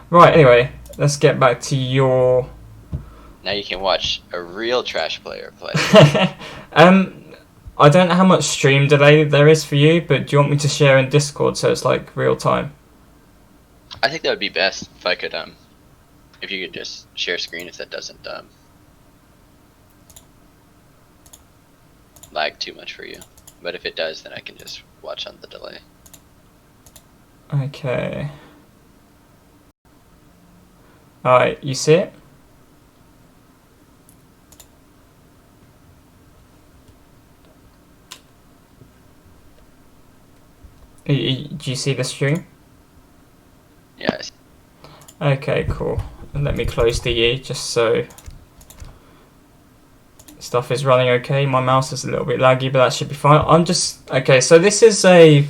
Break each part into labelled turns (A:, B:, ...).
A: Right, anyway, let's get back to your...
B: Now you can watch a real trash player play.
A: um, I don't know how much stream delay there is for you, but do you want me to share in Discord so it's like real time?
B: I think that would be best if I could, if you could just share screen if that doesn't, lag too much for you. But if it does, then I can just watch on the delay.
A: Okay. Alright, you see it? Do you see the stream?
B: Yes.
A: Okay, cool. And let me close DE just so stuff is running okay. My mouse is a little bit laggy, but that should be fine. I'm just... Okay, so this is a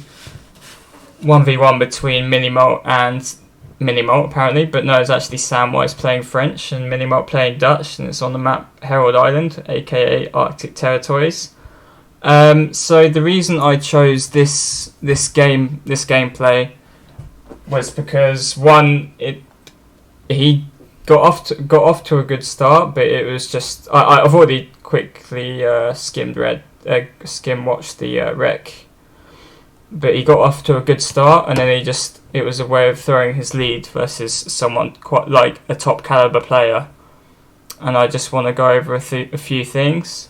A: 1v1 between Minimoult and Minimoult, apparently, but no, it's actually Samwise playing French and Minimoult playing Dutch, and it's on the map Herald Island, aka Arctic Territories. So the reason I chose this gameplay was because one, he got off to a good start, but it was just I've already quickly skim watched the rec, but he got off to a good start, and then it was a way of throwing his lead versus someone quite like a top caliber player, and I just want to go over a few things.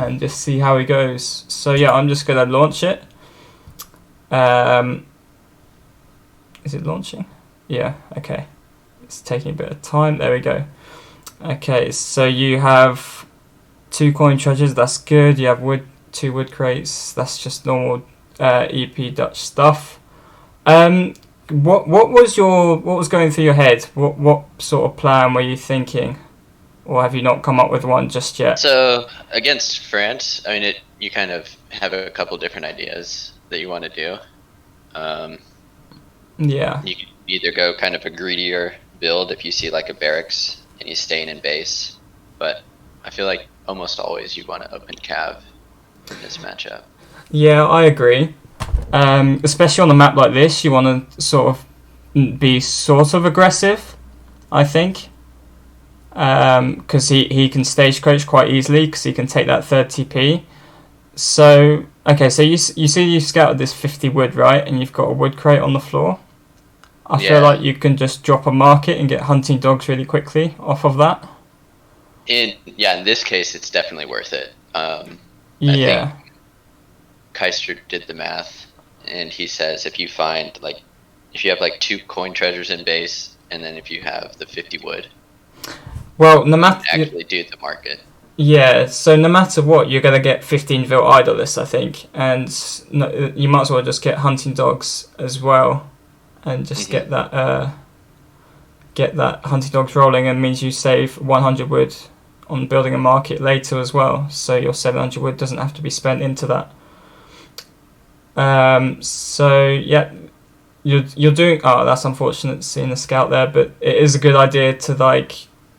A: And just see how he goes. So yeah, I'm just gonna launch it. Is it launching? Yeah, okay. It's taking a bit of time. There we go. Okay, so you have 2 coin treasures, that's good. You have 2 wood crates, that's just normal EP Dutch stuff. What was going through your head? What sort of plan were you thinking? Or have you not come up with one just yet?
B: So against France, I mean, you kind of have a couple different ideas that you want to do.
A: Yeah.
B: You can either go kind of a greedier build if you see like a barracks and he's staying in base, but I feel like almost always you want to open cav in this matchup.
A: Yeah, I agree. Especially on a map like this, you want to sort of be sort of aggressive, I think. Because he can stagecoach quite easily because he can take that 30p. So, okay, so you see you scouted this 50 wood, right? And you've got a wood crate on the floor. I feel like you can just drop a market and get hunting dogs really quickly off of that.
B: In this case, it's definitely worth it. I
A: Yeah.
B: think Keister did the math, and he says if you find if you have like 2 coin treasures in base, and then if you have the 50 wood,
A: Well, no matter
B: actually do the market.
A: Yeah, so no matter what, you're gonna get 15 vil idlers, I think, and you might as well just get hunting dogs as well, and just get that hunting dogs rolling, and means you save 100 wood on building a market later as well. So your 700 wood doesn't have to be spent into that. So yeah, you're doing. Oh, that's unfortunate seeing the scout there, but it is a good idea to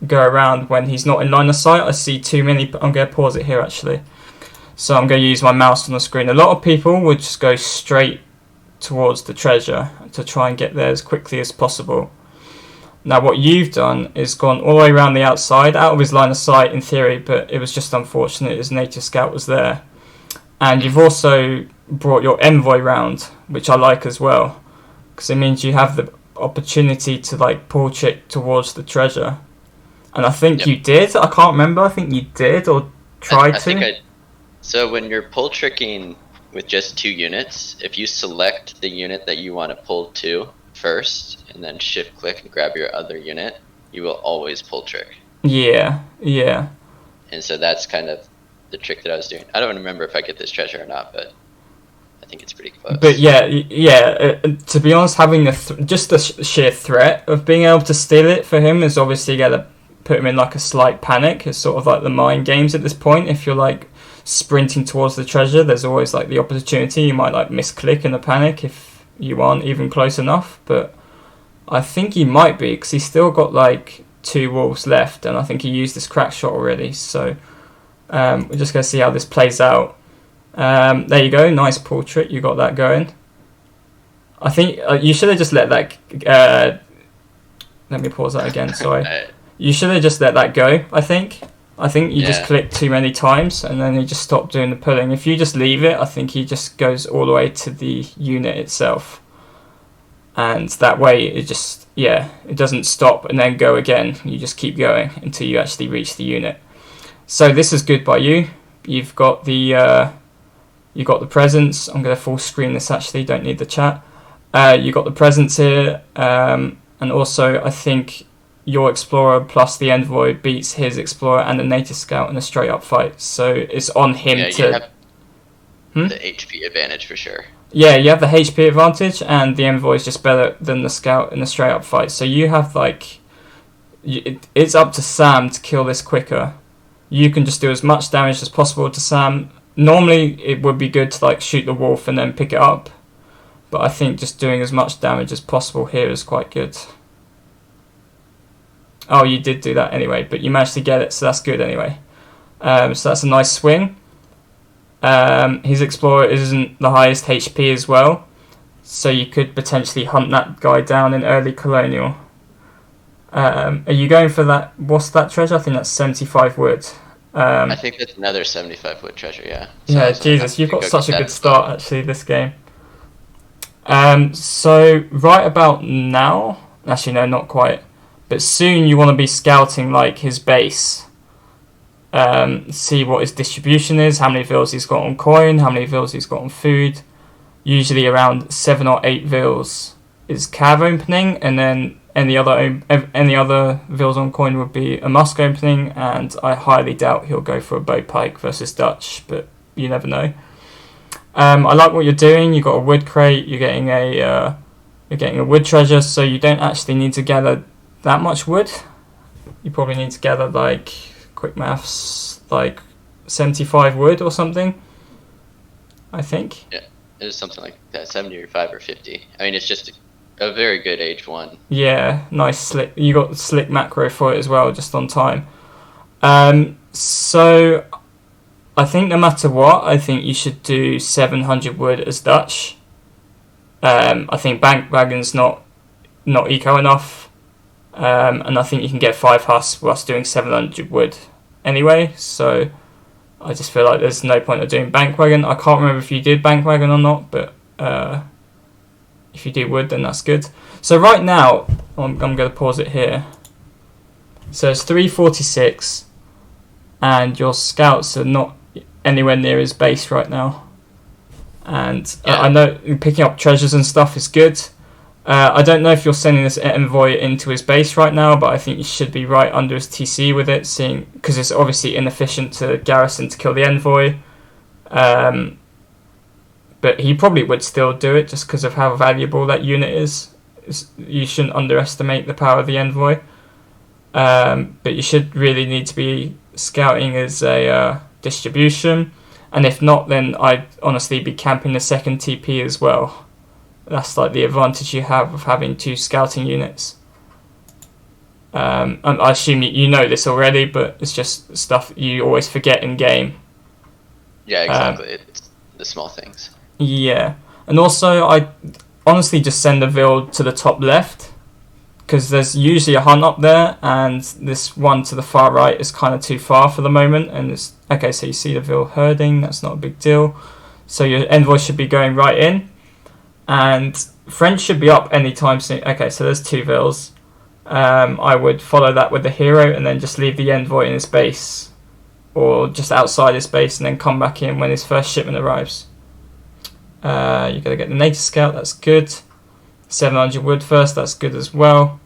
A: go around when he's not in line of sight. I see too many. I'm going to pause it here actually. So I'm going to use my mouse on the screen. A lot of people would just go straight towards the treasure to try and get there as quickly as possible. Now what you've done is gone all the way around the outside, out of his line of sight in theory, but it was just unfortunate his native scout was there. And you've also brought your envoy round, which I like as well, because it means you have the opportunity to pull chick towards the treasure. And I think you did. I can't remember. I think you did or tried to.
B: So when you're pull tricking with just 2 units, if you select the unit that you want to pull to first, and then shift click and grab your other unit, you will always pull trick.
A: Yeah.
B: And so that's kind of the trick that I was doing. I don't remember if I get this treasure or not, but I think it's pretty close.
A: But yeah. To be honest, having just the sheer threat of being able to steal it for him is obviously gonna put him in a slight panic. It's sort of like the mind games at this point. If you're sprinting towards the treasure, there's always the opportunity you might misclick in a panic if you aren't even close enough. But I think he might be, because he's still got 2 wolves left, and I think he used this crack shot already. So we're just going to see how this plays out. There you go, nice portrait, you got that going. I think you should have just let that. Let me pause that again. Sorry. You should have just let that go. I think you just clicked too many times, and then he just stopped doing the pulling. If you just leave it, I think he just goes all the way to the unit itself, and that way it doesn't stop and then go again. You just keep going until you actually reach the unit. So this is good by you. You've got the presence. I'm going to full screen this actually. Don't need the chat. You got the presence here, and also I think your explorer plus the envoy beats his explorer and the native scout in a straight up fight. So it's on him
B: you have the HP advantage for sure.
A: Yeah, you have the HP advantage, and the envoy is just better than the scout in a straight up fight. So you have it's up to Sam to kill this quicker. You can just do as much damage as possible to Sam. Normally it would be good to shoot the wolf and then pick it up, but I think just doing as much damage as possible here is quite good. Oh, you did do that anyway, but you managed to get it, so that's good anyway. So that's a nice swing. His explorer isn't the highest HP as well, so you could potentially hunt that guy down in early colonial. Are you going for that? What's that treasure? I think that's 75 wood.
B: I think that's another 75 wood treasure, yeah.
A: So Jesus, you've got such a good start actually this game. So right about now, actually no, not quite, but soon you want to be scouting his base. See what his distribution is, how many vills he's got on coin, how many vills he's got on food. Usually around 7 or 8 vills is cav opening, and then any other vills on coin would be a musk opening, and I highly doubt he'll go for a bow pike versus Dutch, but you never know. I like what you're doing. You got a wood crate. You're getting a wood treasure, so you don't actually need to gather that much wood. You probably need to gather quick maths 75 wood or something. I think.
B: Yeah, it was something like that, 75 or 50. I mean, it's just a very good H1.
A: Yeah, nice slick. You got slick macro for it as well, just on time. So I think no matter what, I think you should do 700 wood as Dutch. I think Bank Wagon's not eco enough, and I think you can get 5 husks whilst doing 700 wood anyway. So I just feel like there's no point of doing Bank Wagon. I can't remember if you did Bank Wagon or not, but if you do wood, then that's good. So right now, I'm going to pause it here. So it's 3:46, and your scouts are not anywhere near his base right now. And I know picking up treasures and stuff is good. I don't know if you're sending this envoy into his base right now, but I think you should be right under his TC with it, because it's obviously inefficient to garrison to kill the envoy. But he probably would still do it just because of how valuable that unit is. You shouldn't underestimate the power of the envoy. But you should really need to be scouting as a distribution. And if not, then I'd honestly be camping the second TP as well. That's the advantage you have of having 2 scouting units. And I assume you know this already, but it's just stuff you always forget in game.
B: Yeah, exactly. It's the small things.
A: Yeah, and also I honestly just send a vill to the top left, because there's usually a hunt up there, and this one to the far right is kind of too far for the moment. And it's okay. So you see the vill herding. That's not a big deal. So your envoy should be going right in, and French should be up anytime soon. Okay, so there's 2 vills. I would follow that with the hero, and then just leave the envoy in his base, or just outside his base, and then come back in when his first shipment arrives. You got to get the native scout. That's good. 700 wood first. That's good as well.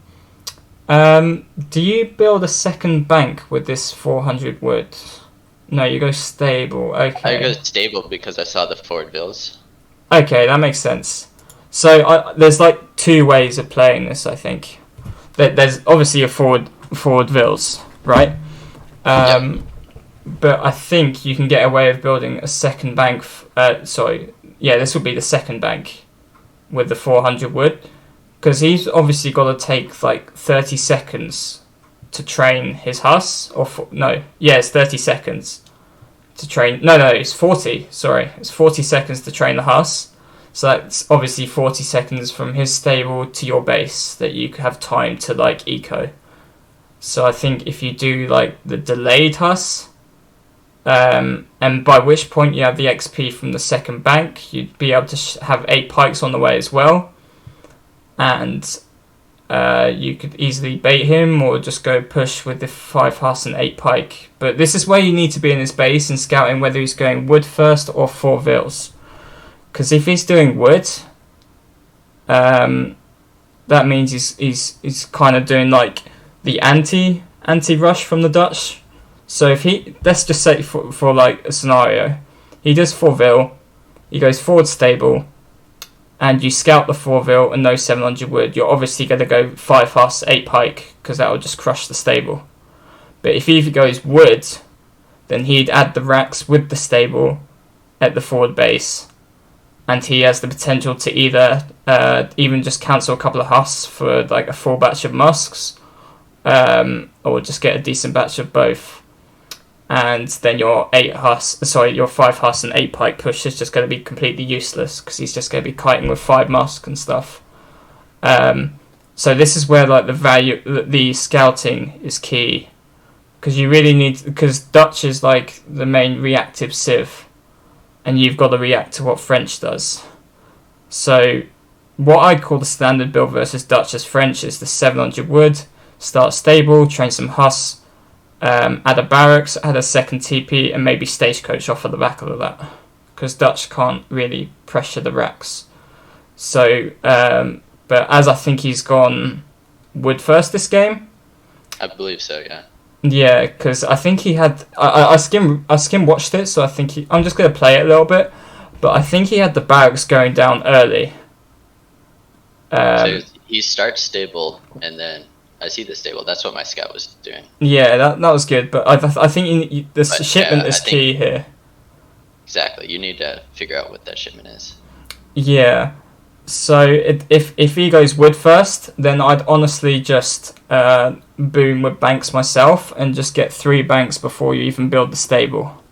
A: Do you build a second bank with this 400 wood? No, you go stable. Okay.
B: I go stable because I saw the forward vills.
A: Okay, that makes sense. So there's 2 ways of playing this. I think there's obviously a forward vills, right?
B: Yep.
A: But I think you can get away with building a second bank. This would be the second bank with the 400 wood, because he's obviously got to take 30 seconds to train his Huss. It's 30 seconds to train. No, it's 40. Sorry, it's 40 seconds to train the Huss. So that's obviously 40 seconds from his stable to your base that you have time to like eco. So I think if you do like the delayed Huss, and by which point you have the XP from the second bank, you'd be able to have 8 pikes on the way as well. And you could easily bait him or just go push with the 5 Huss and 8 pike. But this is where you need to be in his base and scouting whether he's going wood first or 4 Vils. Because if he's doing wood, that means he's kind of doing like the anti-rush from the Dutch. So if he, let's just say for like a scenario, he does 4 Vil, he goes forward stable, and you scout the 4 Vil and no 700 wood, you're obviously going to go 5 Huss, 8 pike, because that will just crush the stable. But if he goes wood, then he'd add the racks with the stable at the forward base, and he has the potential to either even just cancel a couple of Huss for like a full batch of musks, or just get a decent batch of both. And then your 5 Huss and 8 pike push is just going to be completely useless because he's just going to be kiting with 5 musk and stuff. So this is where like the scouting is key, because you really need, because Dutch is like the main reactive civ, and you've got to react to what French does. So what I call the standard build versus Dutch as French is the 700 wood, start stable, train some Huss, add a barracks, add a second TP, and maybe stagecoach off of the back of that, because Dutch can't really pressure the racks. So, but as I think he's gone wood first this game.
B: I believe so, yeah.
A: Yeah, because I think he had. I skim watched it, so I think I'm just going to play it a little bit, but I think he had the barracks going down early.
B: So he starts stable, and then I see the stable. That's what my scout was doing.
A: Yeah, that was good, but I think the shipment is key here.
B: Exactly, you need to figure out what that shipment is.
A: Yeah, so if he goes wood first, then I'd honestly just boom with banks myself and just get 3 banks before you even build the stable.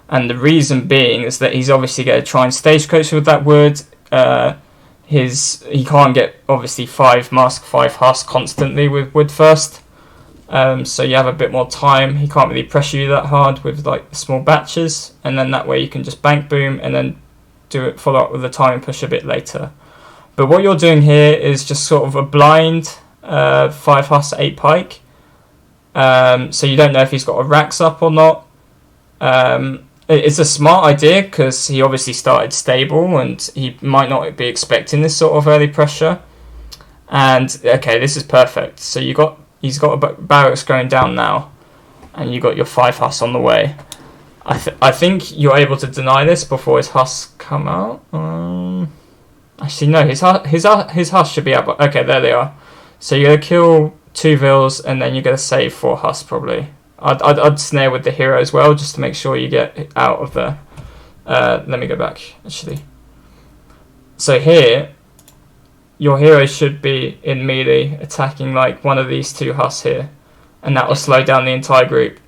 A: And the reason being is that he's obviously going to try and stagecoach with that wood. He can't get obviously 5 musk, 5 husk constantly with wood first. So you have a bit more time. He can't really pressure you that hard with like small batches, and then that way you can just bank boom and then follow up with a time and push a bit later. But what you're doing here is just sort of a blind 5 husk, 8 pike. So you don't know if he's got a racks up or not. It's a smart idea because he obviously started stable and he might not be expecting this sort of early pressure. And okay, this is perfect. So he's got a barracks going down now, and you got your 5 husk on the way. I think you're able to deny this before his husks come out. Actually, no, his husk should be out. Okay, there they are. So you're gonna kill 2 Vils, and then you're gonna save 4 husks probably. I'd snare with the hero as well, just to make sure you get out of the. Let me go back actually. So here, your hero should be in melee attacking like one of these 2 husks here, and that will slow down the entire group.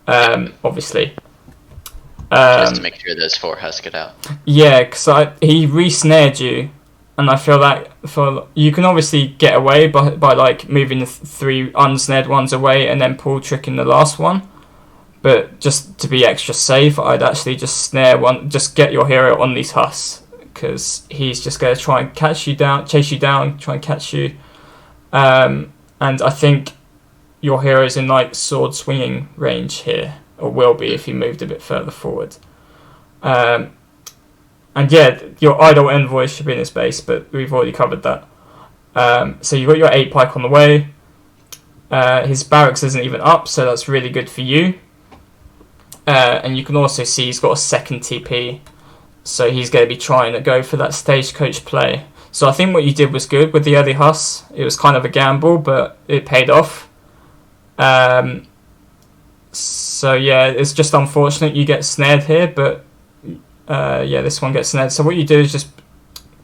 A: Obviously.
B: Just to make sure those 4 husks get out.
A: Yeah, because he re-snared you, and I feel that you can obviously get away by like moving the 3 unsnared ones away and then pull tricking the last one. But just to be extra safe, I'd actually just snare one, just get your hero on these husks, because he's just going to try and chase you down, try and catch you. And I think your hero's in like sword swinging range here, or will be if he moved a bit further forward. And yeah, your idle envoy should be in his base, but we've already covered that. So you've got your 8 pike on the way. His barracks isn't even up, so that's really good for you. And you can also see he's got a second TP, so he's going to be trying to go for that stagecoach play. So I think what you did was good with the early Huss. It was kind of a gamble, but it paid off. So yeah, it's just unfortunate you get snared here, but yeah, this one gets snared. So what you do is just,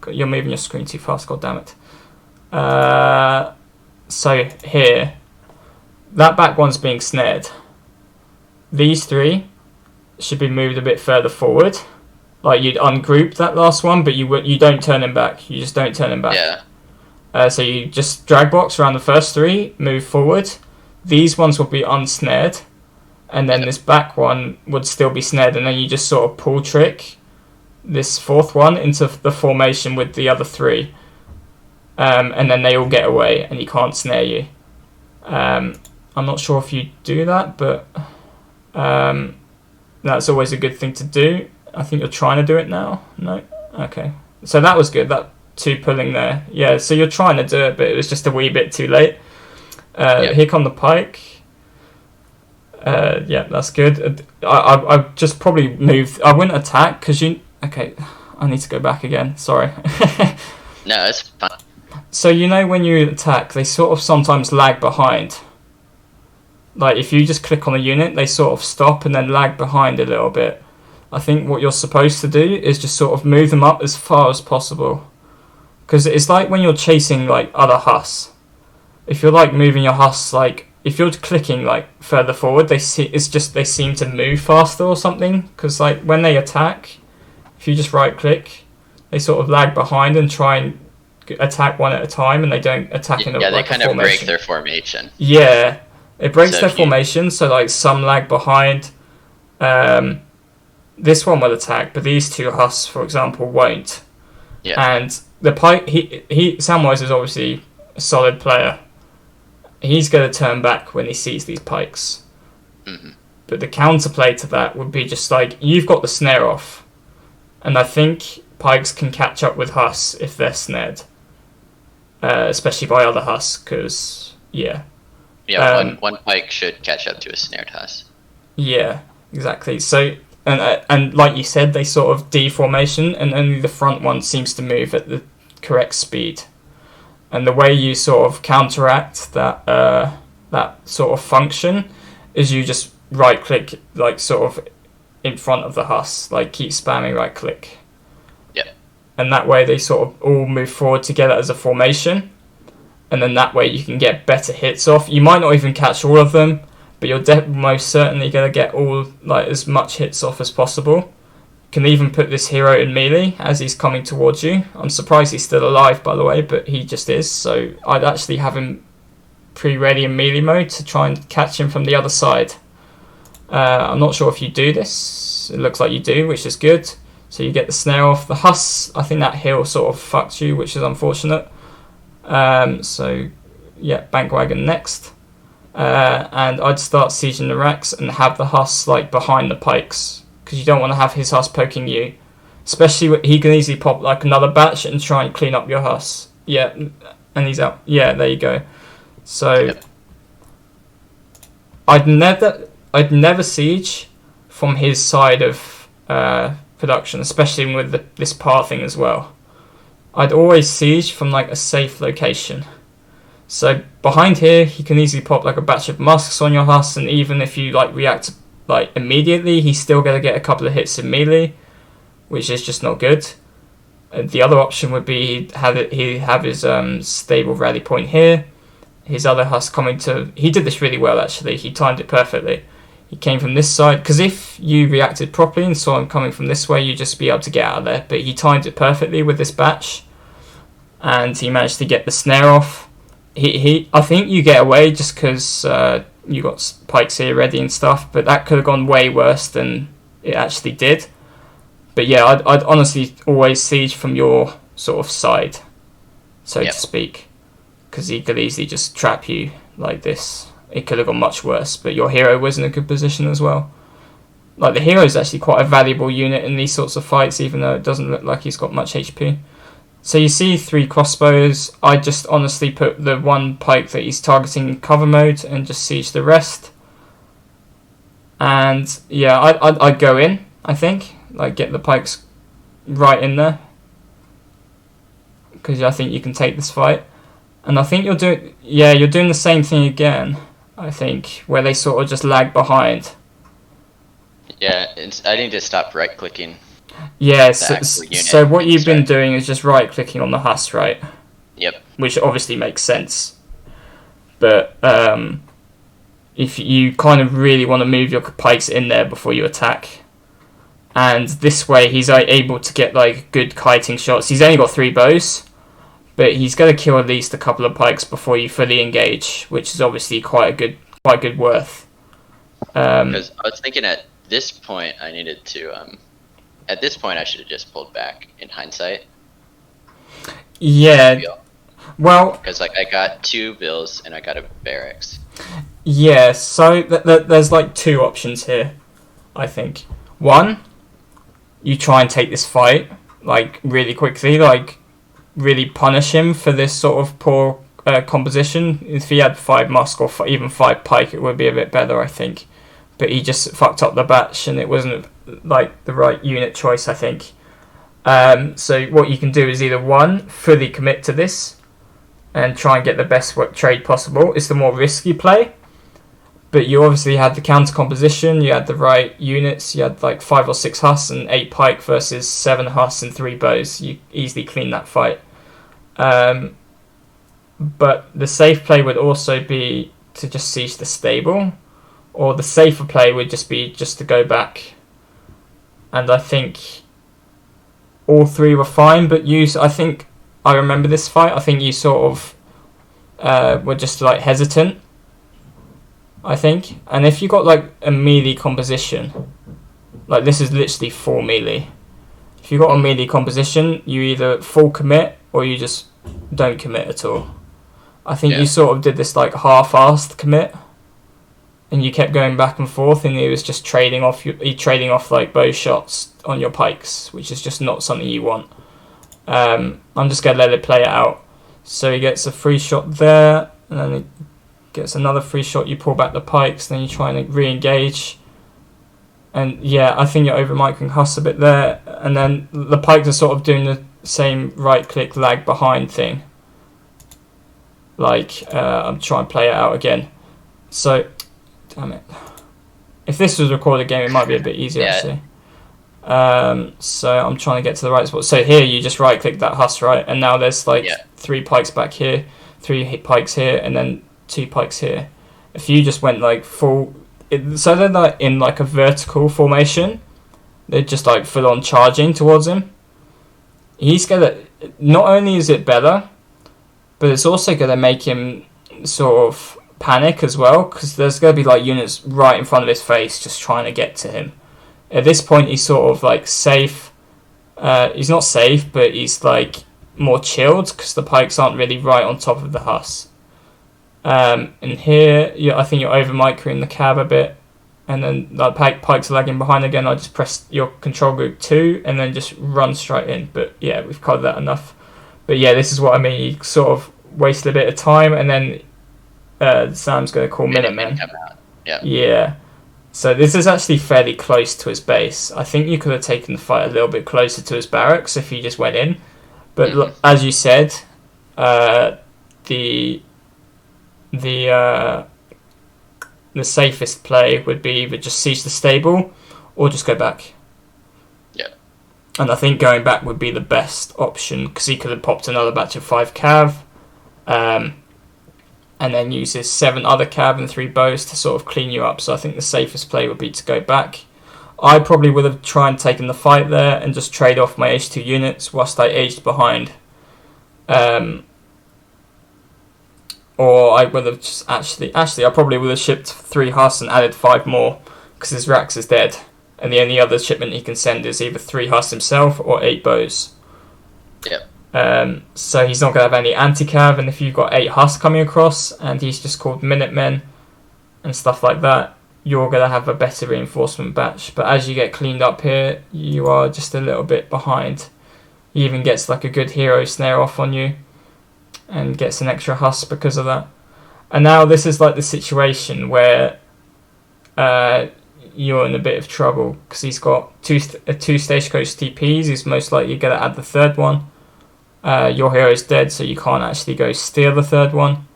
A: you're moving your screen too fast, god damn it. So here, that back one's being snared. These 3 should be moved a bit further forward, like you'd ungroup that last one, but you don't turn him back. You just don't turn him back.
B: Yeah.
A: So you just drag box around the first 3, move forward. These ones will be unsnared, and then this back one would still be snared, and then you just sort of pull trick this 4th one into the formation with the other 3, and then they all get away, and he can't snare you. I'm not sure if you do that, but that's always a good thing to do. I think you're trying to do it now. No? Okay. So that was good, that 2 pulling there. Yeah, so you're trying to do it, but it was just a wee bit too late. Here come the pike. Yeah, that's good. I just probably moved. I wouldn't attack because you... Okay, I need to go back again. Sorry.
B: No, it's fine.
A: So you know when you attack, they sort of sometimes lag behind. Like if you just click on a unit, they sort of stop and then lag behind a little bit. I think what you're supposed to do is just sort of move them up as far as possible. Because it's like when you're chasing like other Hus. If you're like moving your Hus, like if you're clicking like further forward, they seem to move faster or something. Because like when they attack, if you just right click, they sort of lag behind and try and attack one at a time, and they don't attack in a
B: they
A: like
B: kind of break their formation.
A: Yeah, it breaks their formation. So like some lag behind. This one will attack, but these 2 Hus, for example, won't.
B: Yeah.
A: And the pike, Samwise is obviously a solid player. He's going to turn back when he sees these pikes.
B: Mm-hmm.
A: But the counterplay to that would be just like, you've got the snare off. And I think pikes can catch up with Hus if they're snared. Especially by other Hus, because, yeah.
B: Yeah, one pike should catch up to a snared Hus.
A: Yeah, exactly. So... And like you said, they sort of deformation, and only the front one seems to move at the correct speed. And the way you sort of counteract that that sort of function is you just right click, like sort of in front of the Hus, like keep spamming right click.
B: Yeah. And
A: that way they sort of all move forward together as a formation, and then that way you can get better hits off. You might not even catch all of them, but you're most certainly going to get all like as much hits off as possible. You can even put this hero in melee as he's coming towards you. I'm surprised he's still alive, by the way, but he just is. So I'd actually have him pre-ready in melee mode to try and catch him from the other side. I'm not sure if you do this. It looks like you do, which is good. So you get the snare off. The Hus, I think that heal sort of fucked you, which is unfortunate. So yeah, Bankwagon next. And I'd start sieging the racks and have the Hus like behind the pikes, because you don't want to have his Hus poking you, especially he can easily pop like another batch and try and clean up your Hus. Yeah, and he's out. Yeah, there you go. So I'd never siege from his side of production, especially with this pathing as well. I'd always siege from like a safe location. So behind here, he can easily pop like a batch of musks on your Hus, and even if you like react like immediately, he's still going to get a couple of hits in melee, which is just not good. The other option would be he'd have his stable rally point here. His other Hus coming to... He did this really well, actually. He timed it perfectly. He came from this side, because if you reacted properly and saw him coming from this way, you'd just be able to get out of there. But he timed it perfectly with this batch, and he managed to get the snare off. I think you get away just because you got pikes here ready and stuff, but that could have gone way worse than it actually did. But yeah, I'd honestly always siege from your sort of side, so to speak, because he could easily just trap you like this. It could have gone much worse, but your hero was in a good position as well. Like, the hero is actually quite a valuable unit in these sorts of fights, even though it doesn't look like he's got much HP. So you see 3 crossbows. I just honestly put the one pike that he's targeting in cover mode and just siege the rest. And yeah, I'd go in, I think. Like, get the pikes right in there, because I think you can take this fight. And I think you're doing the same thing again, I think, where they sort of just lag behind.
B: Yeah, I need to stop right clicking.
A: Yeah, so what you've been doing is just right clicking on the Hus, right?
B: Yep.
A: Which obviously makes sense. But if you kind of really want to move your pikes in there before you attack, and this way he's able to get like good kiting shots. He's only got 3 bows, but he's going to kill at least a couple of pikes before you fully engage, which is obviously quite good worth.
B: Because I was thinking at this point I needed to at this point I should have just pulled back in hindsight.
A: Yeah. Well,
B: because like I got 2 bills and I got a barracks.
A: Yeah, so there's like 2 options here, I think. One, you try and take this fight like really quickly, like really punish him for this sort of poor composition. If he had 5 musk or even 5 pike, it would be a bit better, I think. But he just fucked up the batch, and it wasn't like the right unit choice, I think. So what you can do is either one, fully commit to this and try and get the best trade possible. It's the more risky play, but you obviously had the counter composition, you had the right units, you had like 5 or 6 hus and 8 pike versus 7 hus and 3 bows. You easily clean that fight. But the safe play would also be to just siege the stable, or the safer play would just be just to go back. And I think all 3 were fine, but I think I remember this fight. I think you sort of were just like hesitant, I think. And if you got like a melee composition, like this is literally full melee. If you got a melee composition, you either full commit or you just don't commit at all. I think you sort of did this like half-assed commit, and you kept going back and forth, and he was just trading off like bow shots on your pikes, which is just not something you want. I'm just going to let it play it out. So he gets a free shot there, and then he gets another free shot, you pull back the pikes, then you try and re-engage. And yeah, I think you're over-microing Huss a bit there, and then the pikes are sort of doing the same right-click lag behind thing. Like, I'm trying to play it out again. So, damn it. If this was a recorded game, it might be a bit easier, actually. So I'm trying to get to the right spot. So here you just right click that Huss, right? And now there's like 3 pikes back here, 3 pikes here, and then 2 pikes here. If you just went like full, so they're like in like a vertical formation, they're just like full on charging towards him. He's gonna, not only is it better, but it's also gonna make him sort of panic as well, because there's gonna be like units right in front of his face just trying to get to him. At this point, he's sort of like safe. He's not safe, but he's like more chilled because the pikes aren't really right on top of the Huss. And here, I think you're over microing the cab a bit, and then the pikes are lagging behind again. I just press your control group 2 and then just run straight in. But yeah, we've covered that enough. But yeah, this is what I mean. You sort of wasted a bit of time, and then Sam's going to call Minutemen. Yeah. So this is actually fairly close to his base. I think you could have taken the fight a little bit closer to his barracks if you just went in. But look, as you said, the safest play would be either just siege the stable or just go back.
B: Yeah.
A: And I think going back would be the best option, because he could have popped another batch of 5 cav, and then use his 7 other cav and 3 bows to sort of clean you up. So I think the safest play would be to go back. I probably would have tried and taken the fight there and just trade off my H2 units whilst I aged behind. Or I would have just actually I probably would have shipped 3 Huss and added 5 more, because his Rax is dead. And the only other shipment he can send is either 3 Huss himself or 8 bows.
B: Yep.
A: So he's not going to have any anti-cav, and if you've got 8 Huss coming across and he's just called Minutemen and stuff like that, you're going to have a better reinforcement batch. But as you get cleaned up here, you are just a little bit behind. He even gets like a good hero snare off on you and gets an extra Huss because of that. And now this is like the situation where you're in a bit of trouble, because he's got two stagecoach TPs. He's most likely going to add the 3rd one. Your hero's dead, so you can't actually go steal the 3rd one.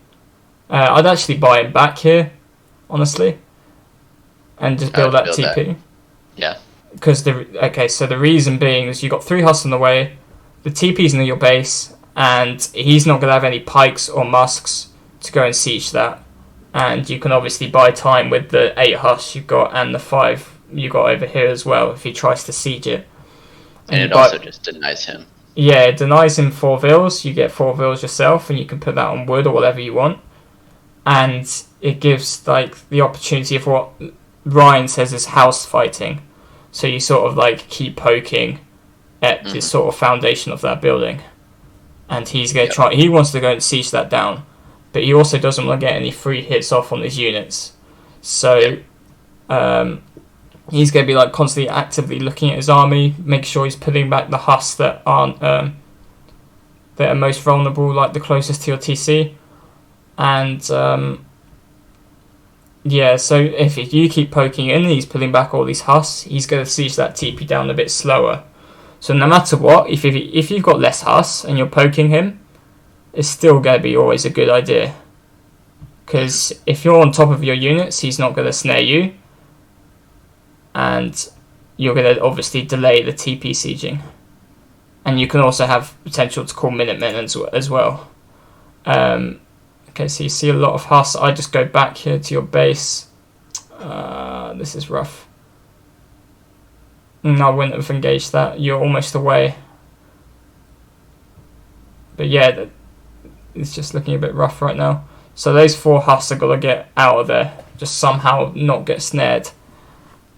A: I'd actually buy him back here, honestly, and just build that TP.
B: That. Yeah.
A: Because so the reason being is you got 3 Huss on the way, the TP's near your base, and he's not going to have any pikes or musks to go and siege that. And you can obviously buy time with the 8 Huss you've got and the 5 you got over here as well if he tries to siege it.
B: And it also just denies him.
A: Yeah, it denies him 4 vills. You get 4 vills yourself, and you can put that on wood or whatever you want. And it gives like the opportunity of what Ryan says is house fighting. So you sort of like keep poking at the sort of foundation of that building. And he's going to try. He wants to go and siege that down, but he also doesn't want to get any free hits off on his units. So he's going to be like constantly actively looking at his army, make sure he's putting back the Huss that aren't that are most vulnerable, like the closest to your TC. And so if you keep poking in, he's pulling back all these Huss. He's going to siege that TP down a bit slower. So no matter what, if you've got less Huss and you're poking him, it's still going to be always a good idea. Because if you're on top of your units, he's not going to snare you. And you're going to obviously delay the TP sieging. And you can also have potential to call Minutemen as well. Okay, so you see a lot of Huss. I just go back here to your base. This is rough. I wouldn't have engaged that. You're almost away. But yeah, it's just looking a bit rough right now. So those 4 Huss are going to get out of there. Just somehow not get snared.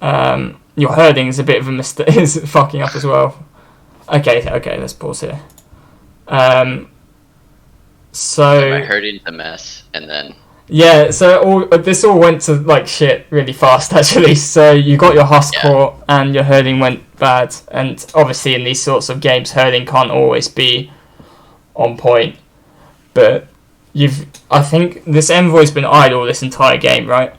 A: Your herding is a bit of a mistake. Is fucking up as well. Okay, let's pause here. So
B: my herding's a mess, and then...
A: Yeah, so this all went to like shit really fast actually. So you got your Huss caught and your herding went bad, and obviously in these sorts of games herding can't always be on point. But I think this envoy's been idle this entire game, right?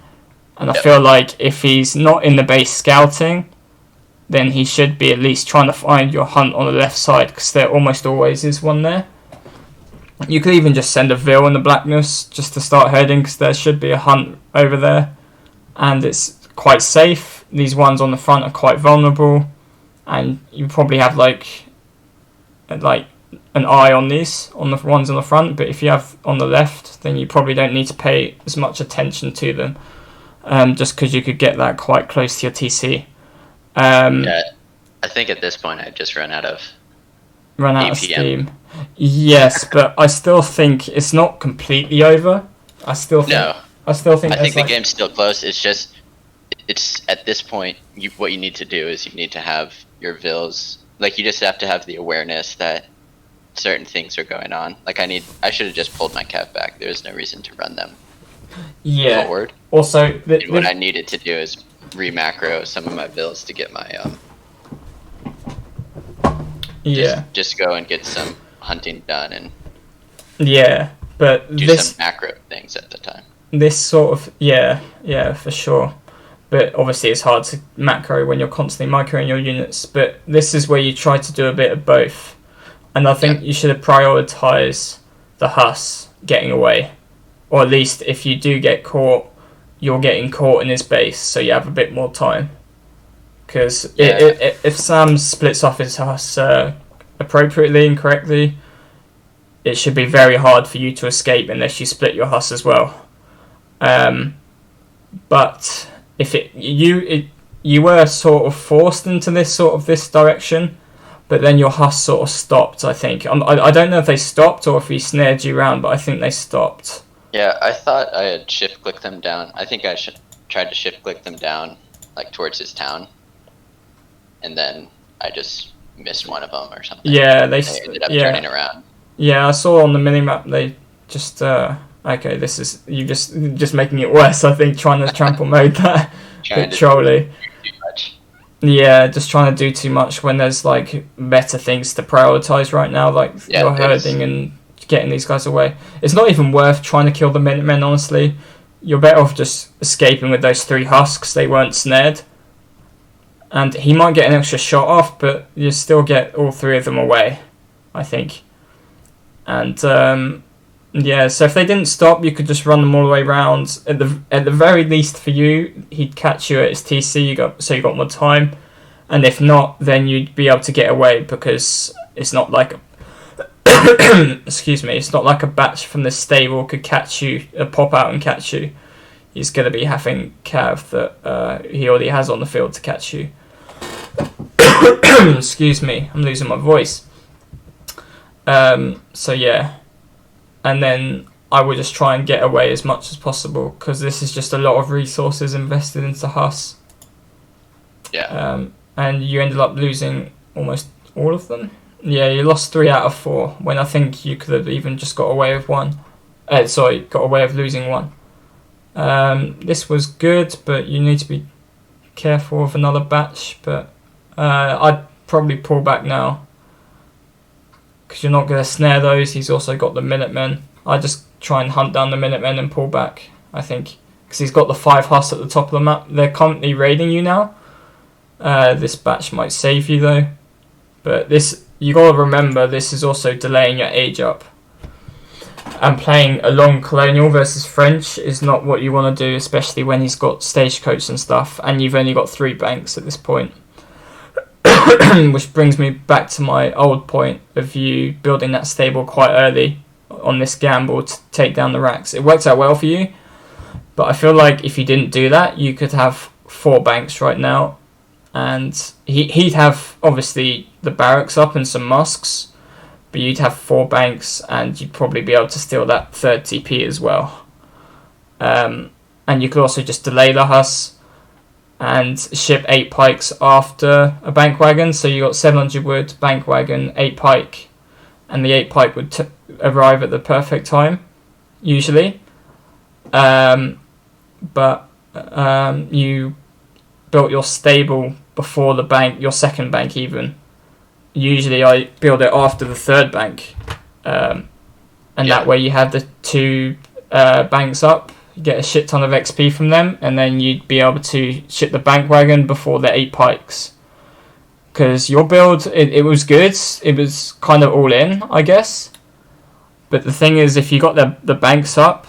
A: And I feel like if he's not in the base scouting, then he should be at least trying to find your hunt on the left side, because there almost always is one there. You could even just send a Vill in the blackness just to start herding, because there should be a hunt over there. And it's quite safe. These ones on the front are quite vulnerable. And you probably have like an eye on these, on the ones on the front. But if you have on the left, then you probably don't need to pay as much attention to them. Just because you could get that quite close to your TC.
B: I think at this point I just run out of
A: steam. Yes, but I still think it's not completely over. I still think the
B: game's still close. It's just at this point what you need to do is you need to have your vills. Like you just have to have the awareness that certain things are going on. Like I should have just pulled my cap back. There was no reason to run them forward.
A: Also,
B: what I needed to do is re-macro some of my vills to get my just go and get some hunting done and
A: but
B: do some macro things at the time.
A: This sort of for sure. But obviously it's hard to macro when you're constantly microing your units. But this is where you try to do a bit of both. And I think you should prioritize the Huss getting away. Or at least if you do get caught, you're getting caught in his base, so you have a bit more time. Because if Sam splits off his Huss appropriately and correctly, it should be very hard for you to escape unless you split your Huss as well. But if you were sort of forced into this direction, but then your Huss sort of stopped, I think. I don't know if they stopped or if he snared you around, but I think they stopped.
B: Yeah, I thought I had shift-clicked them down. I think I tried to shift-click them down, like, towards his town. And then I just missed one of them or something.
A: Yeah, they
B: ended up turning around.
A: Yeah, I saw on the minimap they just... okay, this is... You just making it worse, I think, trying to trample mode that. Bit trolly.
B: Too much.
A: Yeah, just trying to do too much when there's, like, better things to prioritize right now, like your herding and getting these guys away. It's not even worth trying to kill the Minutemen, honestly. You're better off just escaping with those 3 husks. They weren't snared. And he might get an extra shot off, but you still get all 3 of them away, I think. And, so if they didn't stop, you could just run them all the way around. At the very least for you, he'd catch you at his TC, you got more time. And if not, then you'd be able to get away, because it's not like excuse me, it's not like a batch from the stable could catch you, pop out and catch you. he's going to be having cav that he already has on the field to catch you. Excuse me, I'm losing my voice. So yeah, and then I would just try and get away as much as possible, because this is just a lot of resources invested into Huss.
B: Yeah.
A: And you ended up losing almost all of them. Yeah, you lost 3 out of 4, when I think you could have even just got away with 1. Got away with losing 1. This was good, but you need to be careful of another batch. But I'd probably pull back now, because you're not going to snare those. He's also got the Minutemen. I just try and hunt down the Minutemen and pull back, I think, because he's got the 5 Huss at the top of the map. They're currently raiding you now. This batch might save you though, but this, you got to remember, this is also delaying your age up. And playing a long colonial versus French is not what you want to do, especially when he's got stagecoach and stuff, and you've only got 3 banks at this point. Which brings me back to my old point of you building that stable quite early on this gamble to take down the racks. It worked out well for you, but I feel like if you didn't do that, you could have 4 banks right now, and he'd have obviously the barracks up and some mosques, but you'd have 4 banks, and you'd probably be able to steal that 3rd TP as well. And you could also just delay the Huss and ship 8 pikes after a bank wagon. So you got 700 wood, bank wagon, 8 pike, and the 8 pike would arrive at the perfect time, usually. But you built your stable before the bank, your 2nd bank even. Usually I build it after the 3rd bank, and that way you have the 2 banks up. You get a shit ton of XP from them, and then you'd be able to ship the bank wagon before the 8 pikes. Because your build, it was good. It was kind of all in, I guess. But the thing is, if you got the banks up,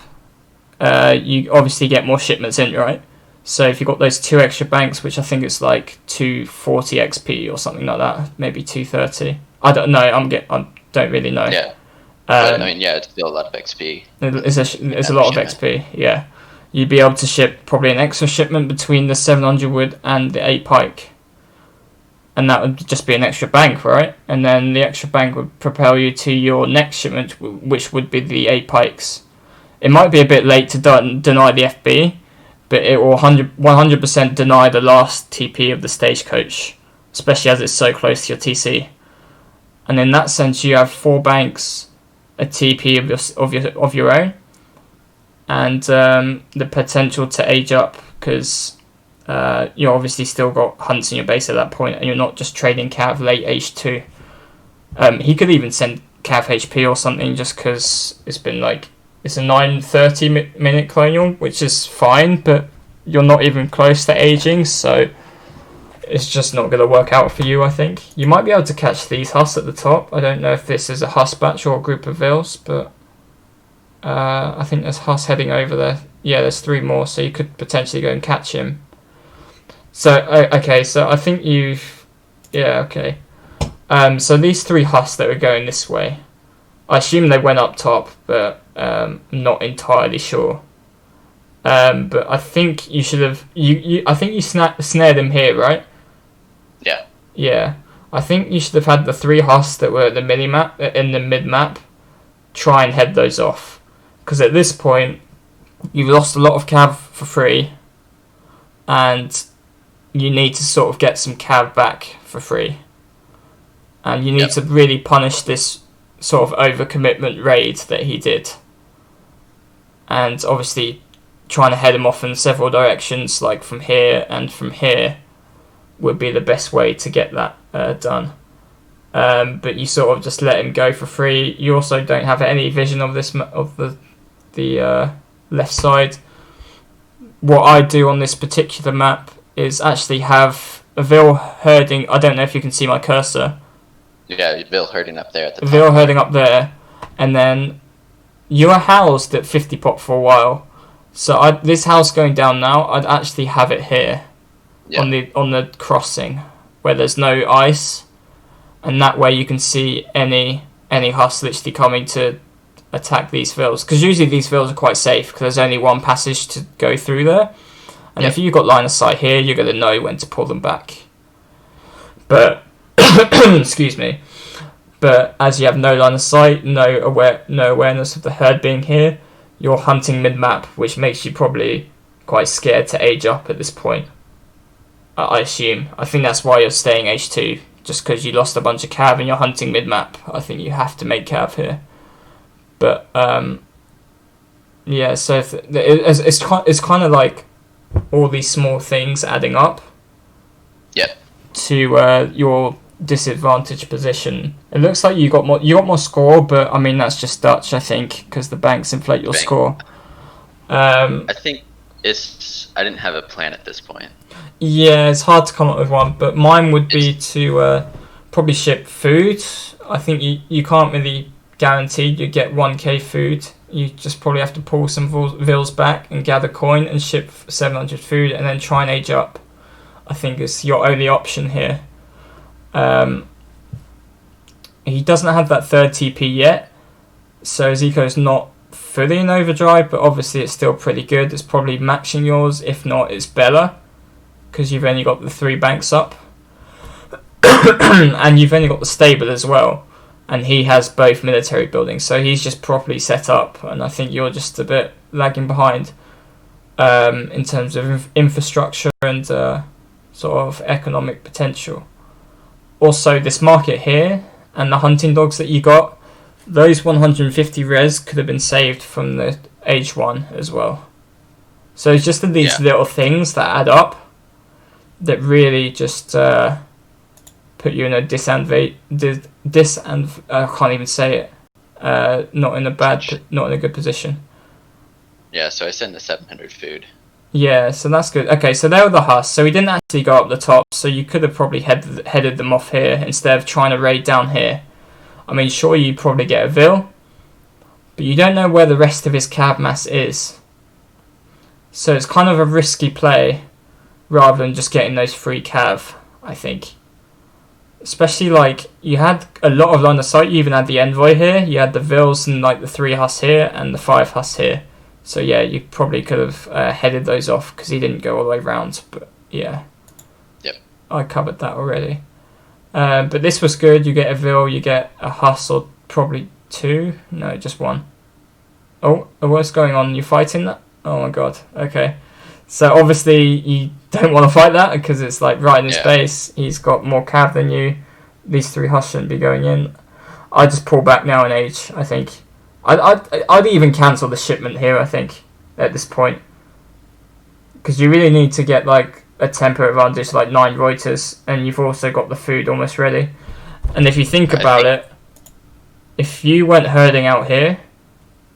A: you obviously get more shipments in, right? So if you got those 2 extra banks, which I think it's like 240 XP or something like that, maybe 230. I don't know. I don't really know.
B: Yeah. But, I mean, yeah, it's still a lot of XP.
A: It's a lot of XP, yeah. You'd be able to ship probably an extra shipment between the 700 wood and the 8 pike. And that would just be an extra bank, right? And then the extra bank would propel you to your next shipment, which would be the 8 pikes. It might be a bit late to deny the FB, but it will 100% deny the last TP of the stagecoach, especially as it's so close to your TC. And in that sense, you have 4 banks, a TP of your own, and the potential to age up, because you obviously still got hunts in your base at that point, and you're not just trading Cav late H2. He could even send Cav HP or something, just because it's been like, it's a 9:30 minute colonial, which is fine, but you're not even close to aging, so it's just not going to work out for you, I think. You might be able to catch these Huss at the top. I don't know if this is a Huss batch or a group of Vils, but I think there's Huss heading over there. Yeah, there's 3 more, so you could potentially go and catch him. So, okay, so I think you've... Yeah, okay. So these 3 Huss that were going this way, I assume they went up top, but not entirely sure. But I think you should have... I think you snared him here, right?
B: Yeah.
A: Yeah. I think you should have had the 3 Huss that were at the mini-map, in the mid-map, try and head those off. Because at this point, you've lost a lot of cav for free, and you need to sort of get some cav back for free. And you need to really punish this sort of overcommitment raid that he did. And obviously, trying to head him off in several directions, like from here and from here, would be the best way to get that done. But you sort of just let him go for free. You also don't have any vision of this of the left side. What I do on this particular map is actually have a Vil herding. I don't know if you can see my cursor.
B: Yeah, Vil herding up there at the top.
A: Vil herding up there, and then you are housed at 50 pop for a while. So this house going down now, I'd actually have it here. Yeah. On the crossing where there's no ice, and that way you can see any Huss literally coming to attack these vills, because usually these vills are quite safe because there's only one passage to go through there, and if you've got line of sight here, you're going to know when to pull them back. But excuse me. But as you have no line of sight, no awareness of the herd being here, you're hunting mid-map, which makes you probably quite scared to age up at this point. I assume. I think that's why you're staying H2, just because you lost a bunch of cav and you're hunting mid-map. I think you have to make cav here. But yeah, so it's kind of like all these small things adding up.
B: Yep.
A: To your disadvantaged position. It looks like you got more score, but I mean that's just Dutch, I think, because the banks inflate your score.
B: I think I didn't have a plan at this point.
A: Yeah, it's hard to come up with one, but mine would be to probably ship food. I think you can't really guarantee you get 1k food. You just probably have to pull some vills back and gather coin and ship 700 food and then try and age up. I think it's your only option here. He doesn't have that third TP yet, so Zico's not fully in overdrive, but obviously it's still pretty good. It's probably matching yours, if not it's better, because you've only got the 3 banks up. And you've only got the stable as well, and he has both military buildings, so he's just properly set up, and I think you're just a bit lagging behind in terms of infrastructure and sort of economic potential. Also, this market here and the hunting dogs that you got, those 150 res could have been saved from the H1 as well. So it's just these little things that add up that really just put you in a I can't even say it. Not in a good position.
B: Yeah, so I sent the 700 food.
A: Yeah, so that's good. Okay, so they were the Huss. So we didn't actually go up the top, so you could have probably headed them off here instead of trying to raid down here. I mean, sure, you probably get a Vil, but you don't know where the rest of his cav mass is. So it's kind of a risky play rather than just getting those free cav, I think. Especially, like, you had a lot of line of sight. You even had the Envoy here. You had the Vils and, like, the 3 Huss here and the 5 Huss here. So yeah, you probably could have headed those off because he didn't go all the way round. But yeah, I covered that already. But this was good. You get a Vil, you get a Huss, or probably 2. No, just 1. Oh, what's going on? You fighting that? Oh my god. Okay. So obviously you don't want to fight that because it's like right in his base. He's got more cav than you. These 3 Huss shouldn't be going in. I just pull back now in age, I think. I'd even cancel the shipment here, I think, at this point. Because you really need to get, like, a tempo advantage, like 9 Reuters, and you've also got the food almost ready. And if you think about it, if you went herding out here,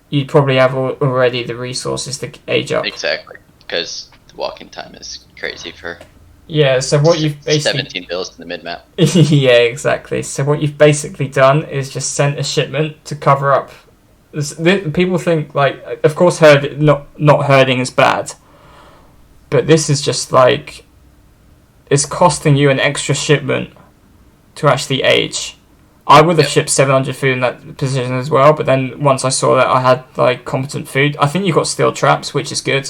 A: you'd probably have already the resources to age up.
B: Exactly, because the walking time is crazy for...
A: Yeah, so what you've basically...
B: 17 bills in the mid-map.
A: Yeah, exactly. So what you've basically done is just sent a shipment to cover up. People think, like, of course not herding is bad, but this is just like, it's costing you an extra shipment to actually age. I would have shipped 700 food in that position as well, but then once I saw that I had, like, competent food, I think you got steel traps, which is good.